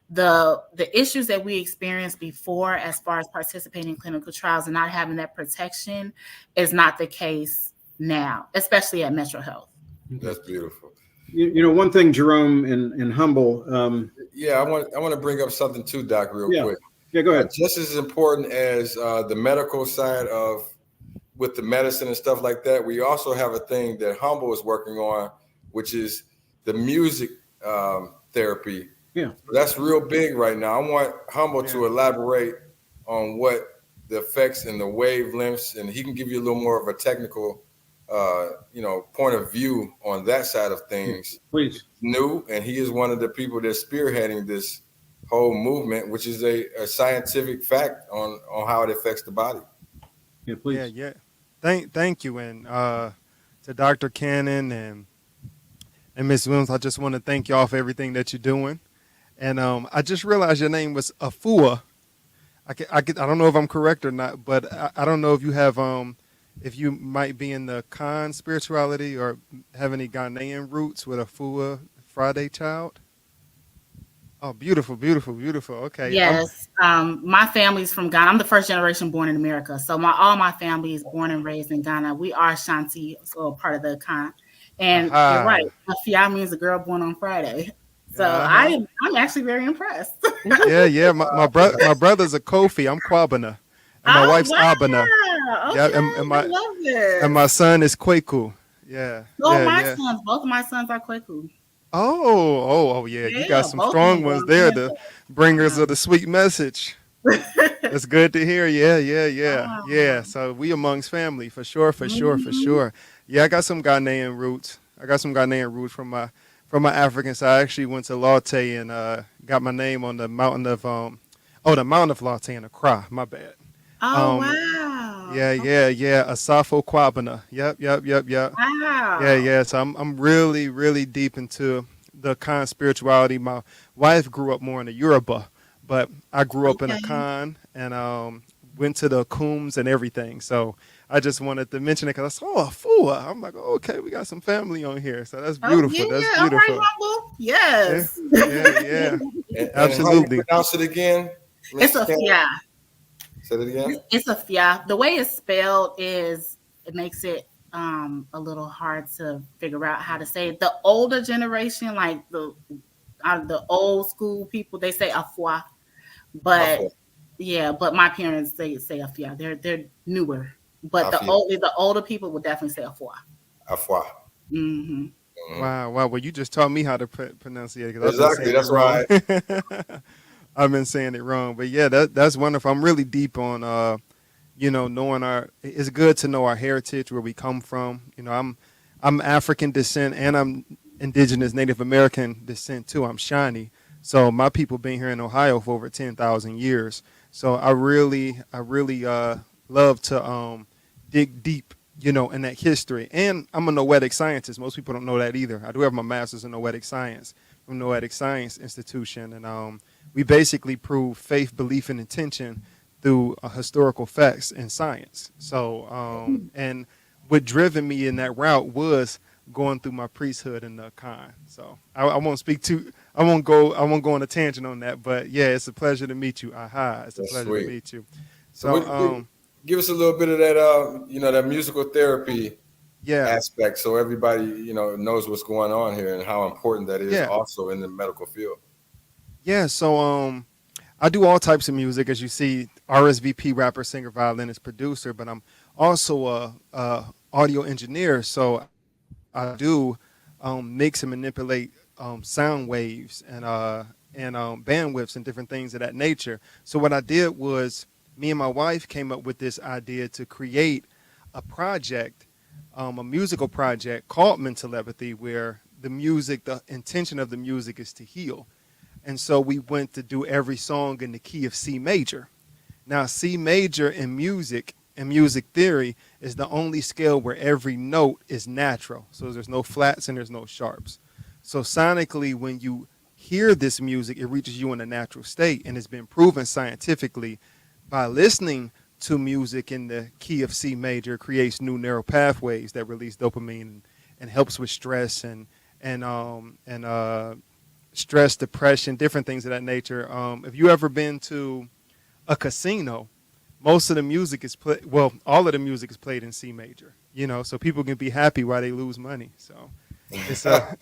the issues that we experienced before as far as participating in clinical trials and not having that protection is not the case now, especially at MetroHealth. That's beautiful. One thing, Jerome, and Humble. I want to bring up something too, Doc, real quick. Yeah, go ahead. Just as important as the medical side with the medicine and stuff like that, we also have a thing that Humble is working on, which is the music therapy. Yeah, that's real big right now. I want Humble to elaborate on what the effects and the wavelengths, and he can give you a little more of a technical point of view on that side of things. Please. New, and he is one of the people that's spearheading this whole movement, which is a scientific fact on how it affects the body. Yeah, please. Yeah. Thank you, and to Dr. Cannon and Ms. Williams, I just want to thank y'all for everything that you're doing. And I just realized your name was Afua. I don't know if I'm correct or not, but I don't know if you have if you might be in the Khan spirituality or have any Ghanaian roots with Afua Friday child. Oh, beautiful, beautiful, beautiful. Okay. Yes. My family's from Ghana. I'm the first generation born in America. So all my family is born and raised in Ghana. We are Shanti, so part of the Khan. And you're right. Afia means a girl born on Friday. So I'm actually very impressed. Yeah. My brother's a Kofi. I'm Kwabena. And my wife's Abena. Okay. I love it. And my son is Kweku. Yeah. Sons, both of my sons are Kweku. Oh, yeah. You got some strong ones there, the bringers of the sweet message. That's good to hear. Yeah. So we amongst family for sure. Yeah, I got some Ghanaian roots. From my African side. I actually went to Latte and got my name on the mountain of the mountain of Latte in Accra. My bad. Oh, wow. Yeah. Asafo Kwabena. Yep. Wow. Yeah. So I'm really, really deep into the Khan spirituality. My wife grew up more in the Yoruba, but I grew up in a Khan and went to the Coombs and everything. So I just wanted to mention it because I saw Afua. I'm like, oh, okay, we got some family on here. So that's beautiful. That's beautiful. All right, Humble. Yes. Yeah. And Absolutely. how you pronounce it again? It's a Fia. Say it again. It's a Fia. The way it's spelled it makes it a little hard to figure out how to say it. The older generation, like the old school people, they say Afua. But but my parents say Afia. They're newer. But the older people would definitely say Afua. Afua. Mm-hmm. Wow. Well, you just taught me how to pronounce it. Exactly. That's right. I've been saying it wrong, but yeah, that's wonderful. I'm really deep on, knowing it's good to know our heritage, where we come from. I'm African descent and I'm indigenous Native American descent too. I'm Shawnee. So my people been here in Ohio for over 10,000 years. So I really love to dig deep, in that history. And I'm a noetic scientist. Most people don't know that either. I do have my master's in noetic science from Noetic Science Institution. And we basically prove faith, belief, and intention through historical facts and science. So, and what driven me in that route was going through my priesthood in the Khan. So I won't go on a tangent on that, but yeah, it's a pleasure to meet you. It's a pleasure to meet you. So give us a little bit of that, that musical therapy aspect, so everybody, knows what's going on here and how important that is also in the medical field. Yeah. So, I do all types of music, as you see, RSVP, rapper, singer, violinist, producer, but I'm also a audio engineer. So I do mix and manipulate sound waves and bandwidths and different things of that nature. So what I did was, me and my wife came up with this idea to create a project, a musical project called Mentelepathy, where the intention of the music is to heal. And so we went to do every song in the key of C major. Now, C major in music and music theory is the only scale where every note is natural. So there's no flats and there's no sharps. So sonically, when you hear this music, it reaches you in a natural state. And it's been proven scientifically by listening to music in the key of C major creates new neural pathways that release dopamine and helps with stress and stress, depression, different things of that nature. If you ever been to a casino, most of the music is all of the music is played in C major, so people can be happy while they lose money. So it's a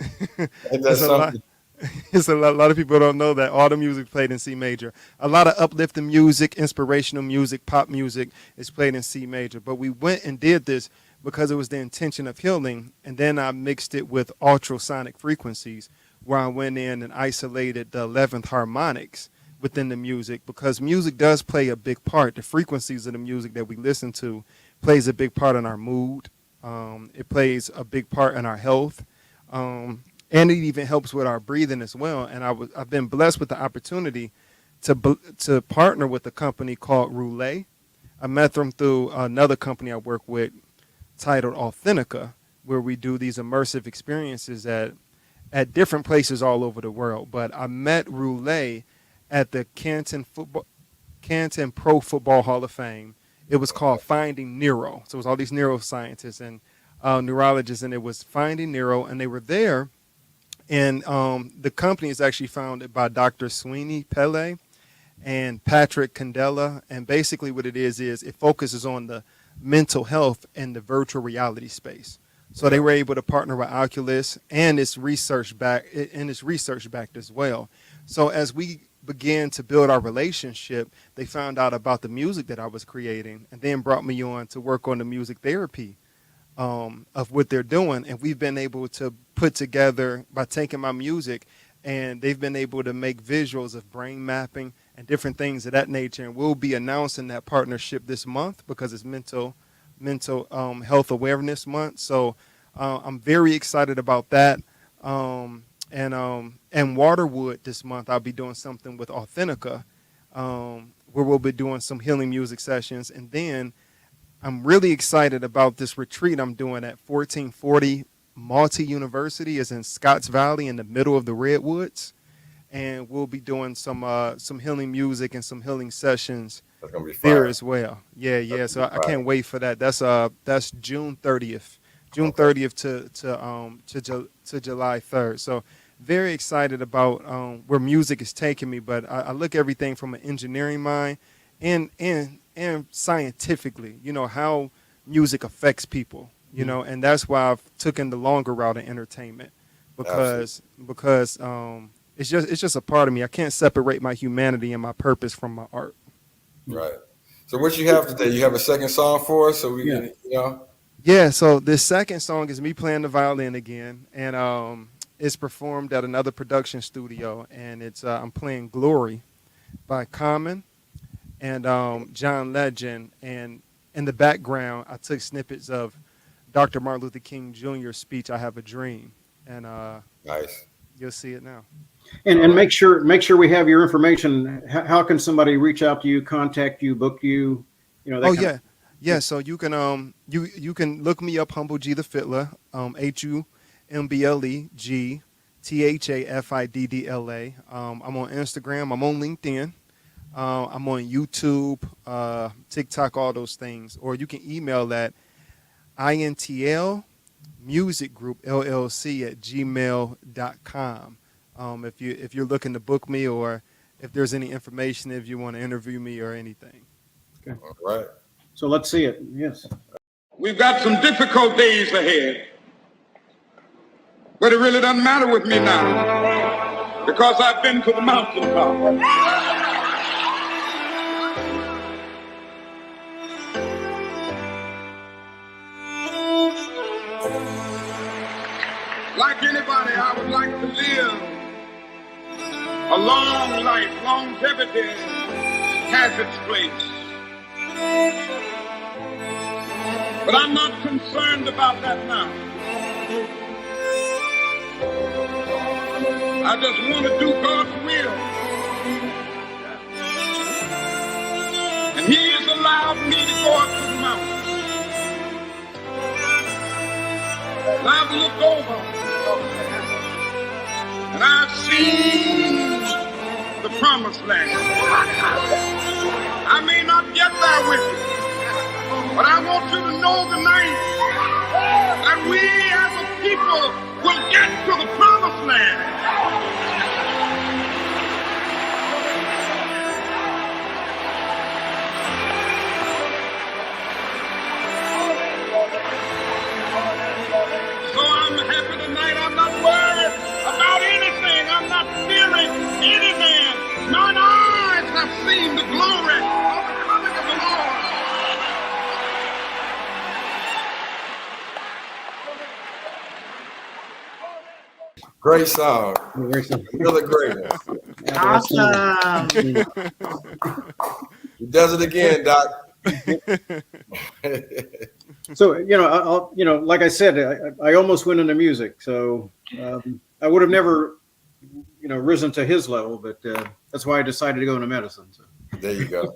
lot of people don't know that all the music played in C major. A lot of uplifting music, inspirational music, pop music is played in C major. But we went and did this because it was the intention of healing. And then I mixed it with ultrasonic frequencies, where I went in and isolated the 11th harmonics within the music, because music does play a big part. The frequencies of the music that we listen to plays a big part in our mood. It plays a big part in our health. And it even helps with our breathing as well. And I've been blessed with the opportunity to partner with a company called Roulette. I met them through another company I work with titled Authentica, where we do these immersive experiences at different places all over the world. But I met Roulette at the Canton Pro Football Hall of Fame. It was called Finding Nero. So it was all these neuroscientists and neurologists, and it was Finding Nero, and they were there. And the company is actually founded by Dr. Sweeney Pele and Patrick Candela. And basically what it is it focuses on the mental health in the virtual reality space. So they were able to partner with Oculus, and it's research backed as well. So as we began to build our relationship, they found out about the music that I was creating, and then brought me on to work on the music therapy of what they're doing. And we've been able to put together, by taking my music, and they've been able to make visuals of brain mapping and different things of that nature. And we'll be announcing that partnership this month, because it's mental health awareness month. So I'm very excited about that. And Waterwood this month, I'll be doing something with Authentica, where we'll be doing some healing music sessions. And then I'm really excited about this retreat I'm doing at 1440 Multi-University is in Scotts Valley in the middle of the Redwoods. And we'll be doing some healing music and some healing sessions That's gonna be there fire. as well. Yeah. So I Fire. can't wait for that. That's June 30th. June 30th to July 3rd. So very excited about where music is taking me. But I look everything from an engineering mind and scientifically, how music affects people, and that's why I've taken the longer route in entertainment because it's just a part of me. I can't separate my humanity and my purpose from my art. Right. So what you have today? You have a second song for us, so we can, Yeah. So this second song is me playing the violin again, and it's performed at another production studio, and it's I'm playing "Glory" by Common and John Legend, and in the background I took snippets of Dr. Martin Luther King Jr.'s speech, "I Have a Dream," and nice. You'll see it now. And make sure we have your information. How can somebody reach out to you, contact you, book you? Yeah. So you can you can look me up, Humble G the Fiddla, HUMBLE G THAFIDDLA. I'm on Instagram. I'm on LinkedIn. I'm on YouTube, TikTok, all those things. Or you can email at INTL Music Group LLC at gmail.com. If you're looking to book me, or if there's any information, if you want to interview me or anything. Okay. All right. So let's see it. Yes. We've got some difficult days ahead, but it really doesn't matter with me now because I've been to the mountaintop. Like anybody, I would like to live a long life. Longevity has its place. But I'm not concerned about that now. I just want to do God's will. And He has allowed me to go up to the mountain. And I've looked over and I've seen the promised land. I may not get there with you, but I want you to know tonight that we as a people will get to the promised land. So I'm happy tonight. I'm not worried about anything. I'm not fearing anything. Mine eyes have seen the glory of the coming of the Lord. Great song. Really great one. Awesome. He does it again, Doc. So I'll like I said, I almost went into music, so I would have never risen to his level, but that's why I decided to go into medicine. So. There you go.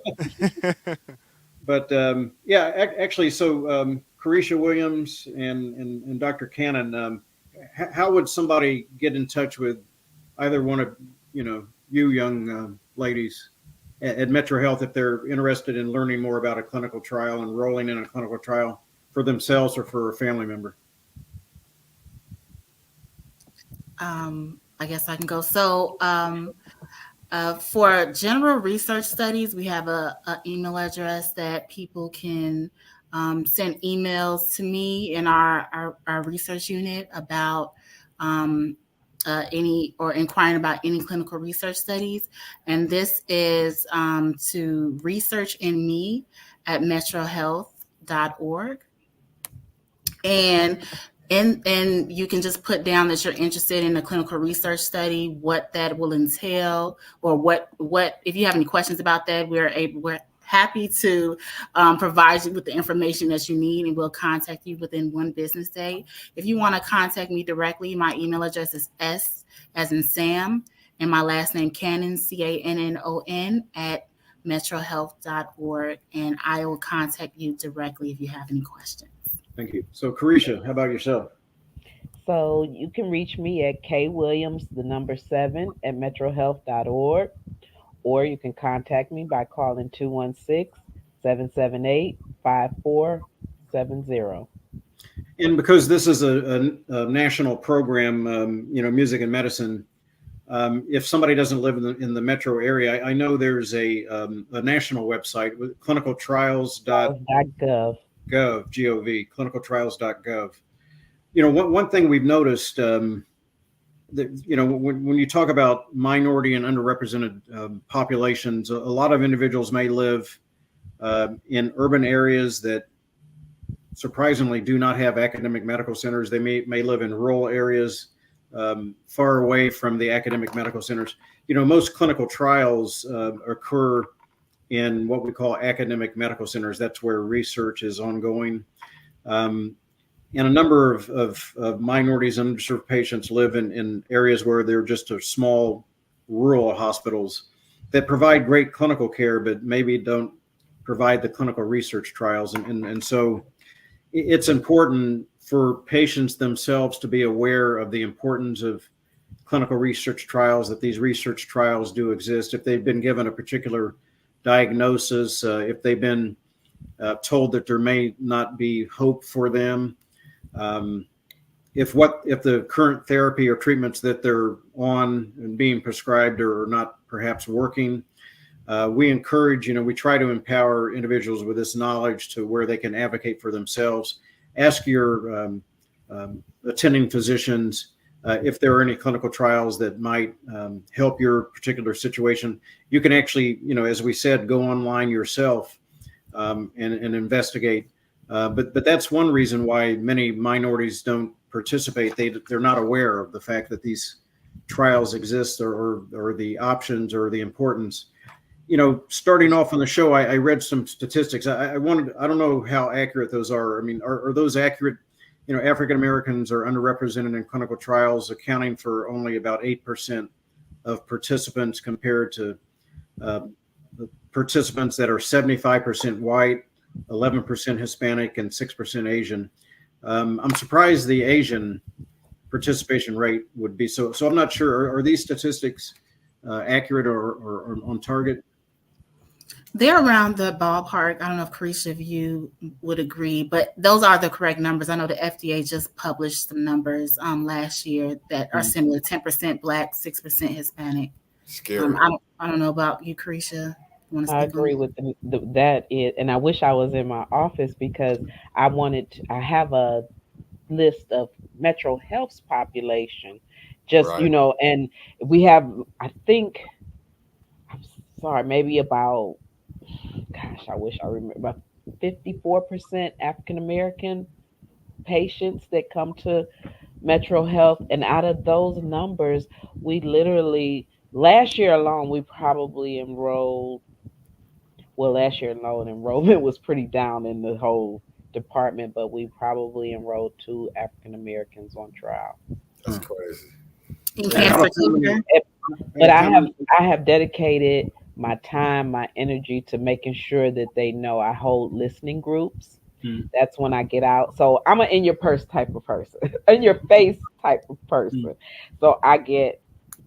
But actually, so Koretia Williams and Dr. Cannon, how would somebody get in touch with either one of you young ladies at MetroHealth if they're interested in learning more about a clinical trial, enrolling in a clinical trial for themselves or for a family member? I guess I can go. So for general research studies, we have a email address that people can send emails to me in our research unit about any or inquiring about any clinical research studies. And this is to researchinme@metrohealth.org. And you can just put down that you're interested in a clinical research study, what that will entail, or what if you have any questions about that, we're happy to provide you with the information that you need, and we'll contact you within 1 business day. If you want to contact me directly, my email address is S as in Sam, and my last name Cannon, CANNON @metrohealth.org, and I will contact you directly if you have any questions. Thank you. So Koretia, how about yourself? So you can reach me at kwilliams, the number 7 at metrohealth.org, or you can contact me by calling 216-778-5470. And because this is a national program, music and medicine, if somebody doesn't live in the metro area, I know there's a national website with clinicaltrials.gov, G-O-V, clinicaltrials.gov. One thing we've noticed, that, when you talk about minority and underrepresented populations, a lot of individuals may live in urban areas that surprisingly do not have academic medical centers. They may live in rural areas far away from the academic medical centers. Most clinical trials occur in what we call academic medical centers. That's where research is ongoing. And a number of minorities and underserved patients live in areas where they're just small rural hospitals that provide great clinical care, but maybe don't provide the clinical research trials. And so it's important for patients themselves to be aware of the importance of clinical research trials, that these research trials do exist. If they've been given a particular diagnosis, if they've been told that there may not be hope for them, if the current therapy or treatments that they're on and being prescribed are not perhaps working, we encourage, we try to empower individuals with this knowledge to where they can advocate for themselves. Ask your attending physicians if there are any clinical trials that might help your particular situation. You can actually, as we said, go online yourself and investigate. But that's one reason why many minorities don't participate. They're not aware of the fact that these trials exist or the options or the importance. Starting off on the show, I read some statistics. I don't know how accurate those are. I mean, are those accurate? African Americans are underrepresented in clinical trials, accounting for only about 8% of participants compared to the participants that are 75% white, 11% Hispanic, and 6% Asian. I'm surprised the Asian participation rate would be so. So I'm not sure. Are these statistics accurate or on target? They're around the ballpark. I don't know if Koretia, if you would agree, but those are the correct numbers. I know the FDA just published some numbers last year that are similar: 10% Black, 6% Hispanic. Scary. I don't know about you, Koretia. I agree with that. And I wish I was in my office because I have a list of MetroHealth's population, just right. And we have, I think, I'm sorry, maybe about, gosh, I wish I remember, about 54% African American patients that come to MetroHealth, and out of those numbers, we literally last year alone we probably enrolled. Well, last year alone, enrollment was pretty down in the whole department, but we probably enrolled 2 African Americans on trial. That's crazy. In cancer care. But I have dedicated my time, my energy to making sure that they know I hold listening groups. That's when I get out. So I'm an in your purse type of person, in your face type of person. So I get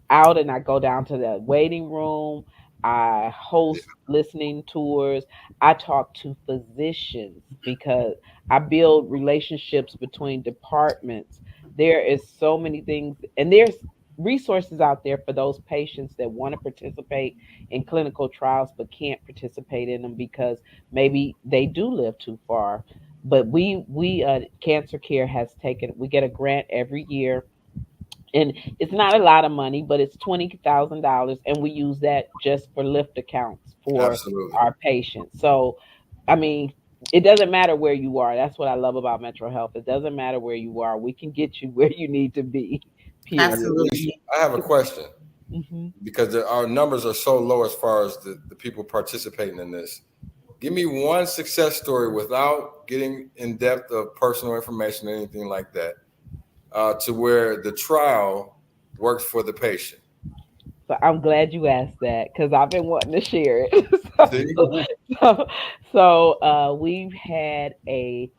out and I go down to the waiting room. I host listening tours. I talk to physicians because I build relationships between departments. There is so many things, and there's resources out there for those patients that want to participate in clinical trials but can't participate in them because maybe they do live too far. But we Cancer Care we get a grant every year. And it's not a lot of money, but it's $20,000, and we use that just for lift accounts for our patients. So, I mean, it doesn't matter where you are. That's what I love about MetroHealth. It doesn't matter where you are. We can get you where you need to be. Period. Absolutely. I have a question because our numbers are so low as far as the people participating in this. Give me one success story without getting in depth of personal information or anything like that. To where the trial works for the patient. So I'm glad you asked that because I've been wanting to share it. So we've had a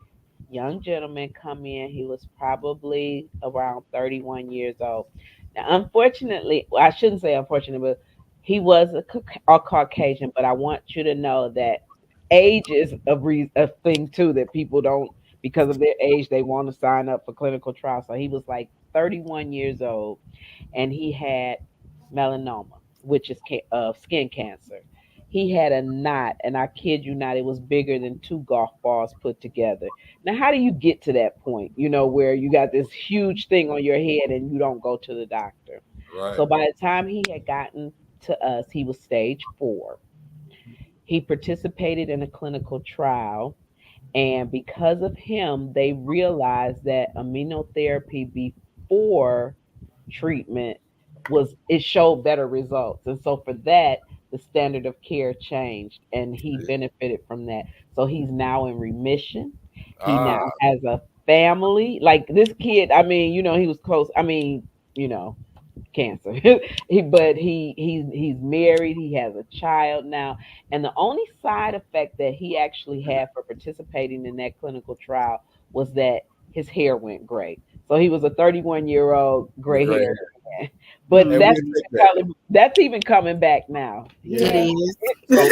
young gentleman come in. He was probably around 31 years old. Now, unfortunately, well, I shouldn't say unfortunately, but he was a Caucasian. But I want you to know that age is a thing too, that people don't, because of their age, they want to sign up for clinical trials. So he was like 31 years old, and he had melanoma, which is skin cancer. He had a knot, and I kid you not, it was bigger than two golf balls put together. Now, how do you get to that point, where you got this huge thing on your head and you don't go to the doctor? Right. So by the time he had gotten to us, he was stage 4. He participated in a clinical trial, and because of him, they realized that immunotherapy before treatment it showed better results. And so for that, the standard of care changed, and he benefited from that. So he's now in remission. He now has a family. Like this kid, I mean, he was close. I mean, cancer. But he's married. He has a child now. And the only side effect that he actually had for participating in that clinical trial was that his hair went gray. So he was a 31-year-old gray hair man. But that's even coming back now. Yeah. So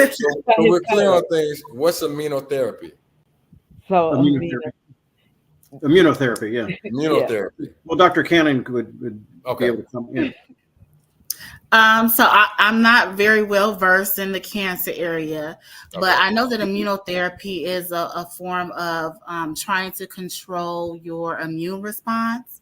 we're clear on things. What's immunotherapy? So immunotherapy, yeah. Immunotherapy. Yeah. Well, Dr. Cannon would be able to come in. So I'm not very well versed in the cancer area, but I know that immunotherapy is a form of trying to control your immune response.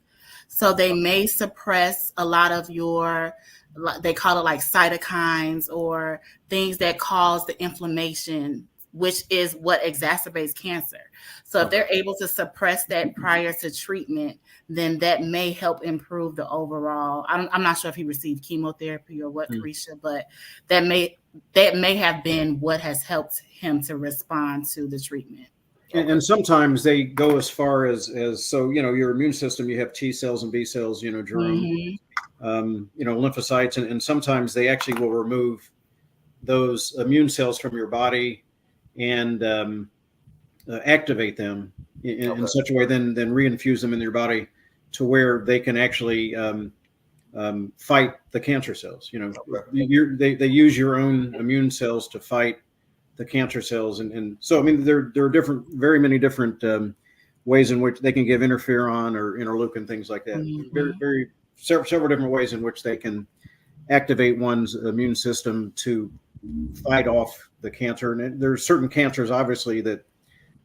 So they may suppress a lot of they call it like cytokines or things that cause the inflammation, which is what exacerbates cancer. So if they're able to suppress that prior to treatment, then that may help improve the overall. I'm not sure if he received chemotherapy or what, Koretia, but that may have been what has helped him to respond to the treatment. And sometimes they go as far as so, your immune system, you have T cells and B cells, Jerome, lymphocytes, and sometimes they actually will remove those immune cells from your body and activate them in such a way, then reinfuse them in your body to where they can actually fight the cancer cells. They use your own immune cells to fight the cancer cells, and so I mean there are very many different ways in which they can give interferon or interleukin, things like that. Very several different ways in which they can activate one's immune system to fight off the cancer. And there's certain cancers, obviously, that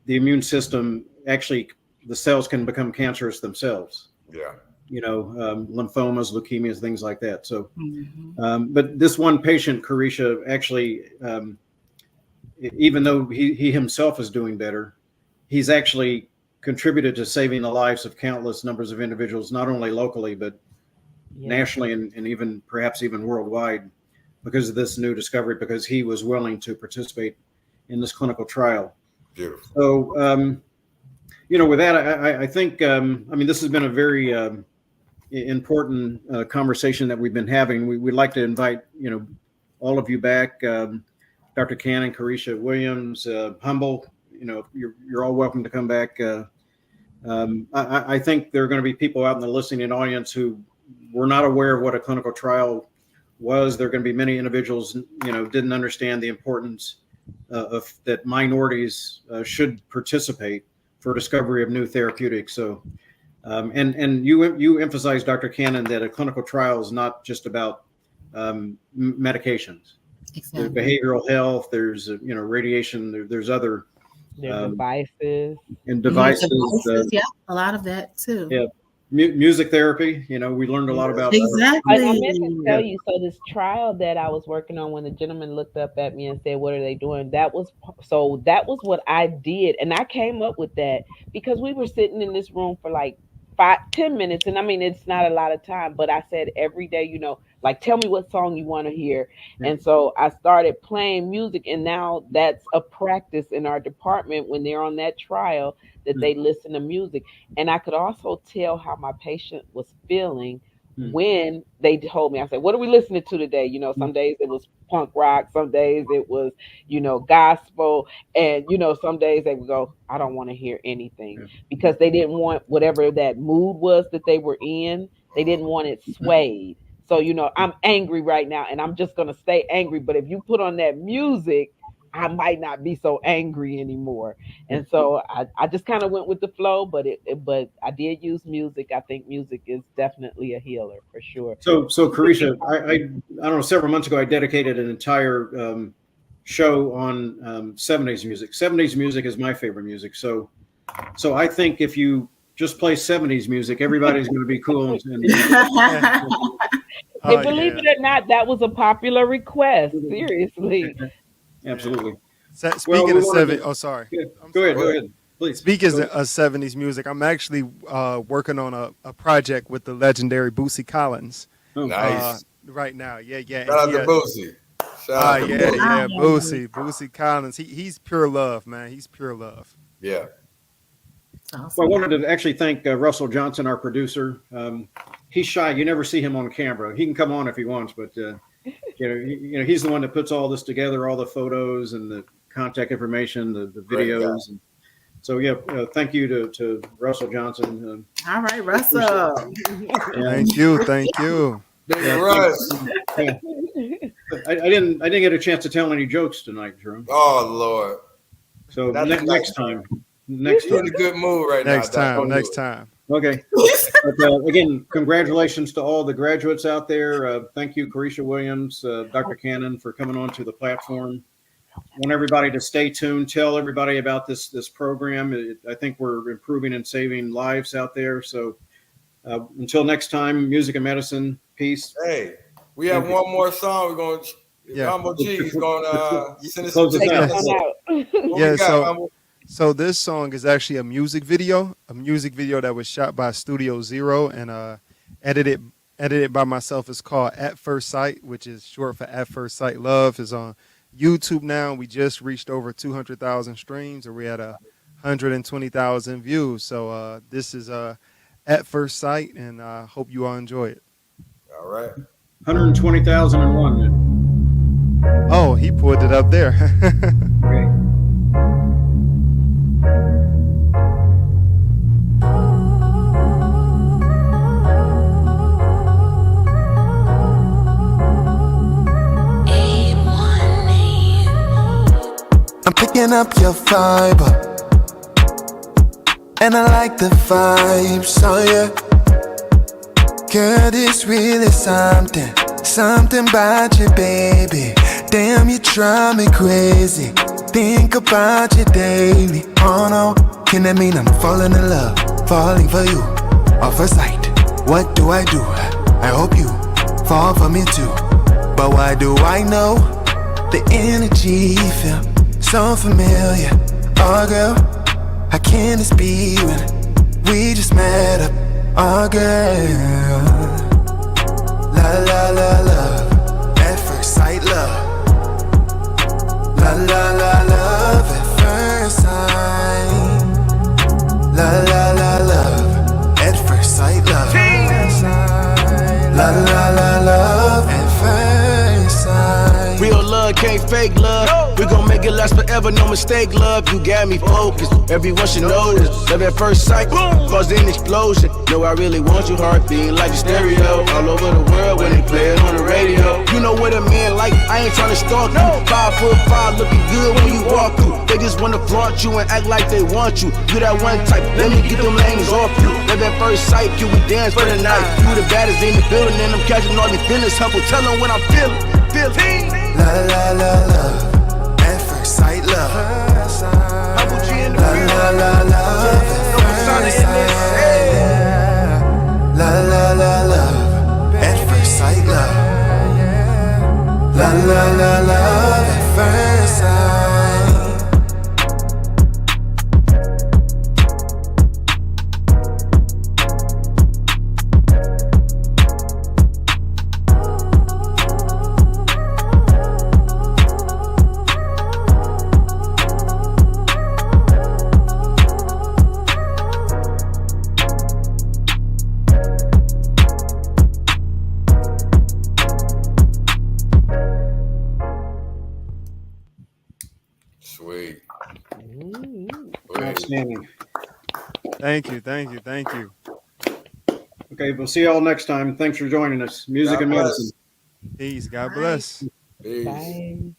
the immune system actually, the cells can become cancerous themselves. Yeah. Lymphomas, leukemias, things like that. So, but this one patient, Koretia, actually, even though he himself is doing better, he's actually contributed to saving the lives of countless numbers of individuals, not only locally, but nationally and even perhaps even worldwide, because of this new discovery, because he was willing to participate in this clinical trial. Beautiful. So, with that, I think, this has been a very important conversation that we've been having. We'd like to invite, all of you back, Dr. Cannon, Koretia Williams, Humble, you're all welcome to come back. I think there are going to be people out in the listening audience who were not aware of what a clinical trial was. There are going to be many individuals, didn't understand the importance of that minorities should participate for discovery of new therapeutics. So, and you emphasized, Dr. Cannon, that a clinical trial is not just about medications. Exactly. There's behavioral health. There's radiation. There's other devices and devices. A lot of that too. Yeah. Music therapy, we learned a lot about exactly. I meant to tell you, so this trial that I was working on, when the gentleman looked up at me and said, "What are they doing?" That was what I did, and I came up with that because we were sitting in this room for like 5-10 minutes, and I mean it's not a lot of time, but I said every day, like, tell me what song you want to hear, and so I started playing music, and now that's a practice in our department when they're on that trial, that they listen to music. And I could also tell how my patient was feeling when they told me, I said, what are we listening to today? You know, some days it was punk rock, some days it was, you know, gospel. And, you know, some days they would go, I don't want to hear anything, because they didn't want whatever that mood was that they were in. They didn't want it swayed. So, you know, I'm angry right now and I'm just going to stay angry. But if you put on that music, I might not be so angry anymore. And so I just kind of went with the flow, but I did use music. I think music is definitely a healer for sure. So Koretia, I don't know, several months ago, I dedicated an entire show on 70s music. 70s music is my favorite music. So I think if you just play 70s music, everybody's going to be cool. And believe it or not, that was a popular request. Seriously. Absolutely. Speaking of 70s, sorry. Yeah. Go ahead, please. Speaking of 70s music, I'm actually working on a project with the legendary Boosie Collins. Nice. Right now, yeah. Shout out to Boosie. Boosie Collins. He's pure love, man. He's pure love. Yeah. Awesome. Well, I wanted to actually thank Russell Johnson, our producer. He's shy. You never see him on camera. He can come on if he wants, but he's the one that puts all this together, all the photos and the contact information, the videos. And so, thank you to Russell Johnson. All right, Russell. Thank you. Russ. I didn't get a chance to tell any jokes tonight, Jerome. Oh Lord. So next time. You're in a good mood right now. Next time. Okay. But, again, congratulations to all the graduates out there. Thank you, Koretia Williams, Dr. Cannon, for coming on to the platform. I want everybody to stay tuned. Tell everybody about this program. I think we're improving and saving lives out there. So until next time, music and medicine. Peace. Hey, we have one more song. We're going to, Humble G is going to send us out. So this song is actually a music video that was shot by Studio Zero and edited by myself. It's called At First Sight, which is short for At First Sight Love. Is on YouTube now. We just reached over 200,000 streams, or we had 120,000 views. So this is At First Sight, and I hope you all enjoy it. All right. 120,001. Oh, he pulled it up there. Okay. I'm picking up your vibe, and I like the vibes on you. Girl, this really something about you, baby. Damn, you drive me crazy. Think about you daily. Oh no, can that mean I'm falling in love? Falling for you, off a sight. What do? I hope you fall for me too. But why do I know the energy feel so familiar? Oh girl, how can this be when we just met up? Oh girl, la la la love, at first sight love. La la la love, at first sight. La la la love, at first sight love. La la la love, at first sight. Real love can't fake love. We gon' make it last forever, no mistake, love. You got me focused. Everyone should know this. Love at first sight, caused an explosion. Know I really want you, heart beating like a stereo. All over the world when they play it on the radio. You know what a man like, I ain't tryna stalk you. 5'5", looking good when you walk through. They just wanna flaunt you and act like they want you. You that one type, let me get them lanes off you. Love at first sight, can we dance for the night? You the baddest in the building and I'm catching all these feelings. Humble, tell them what I'm feeling. La la la love, at first sight love. Humble G in the La la la love, at first sight. La la la love, at first sight love. La la la love, at first sight. outstanding. Thank you, thank you, thank you. Okay, we'll see y'all next time. Thanks for joining us. Music God and bless. medicine. Peace. God bless. Peace. Bye.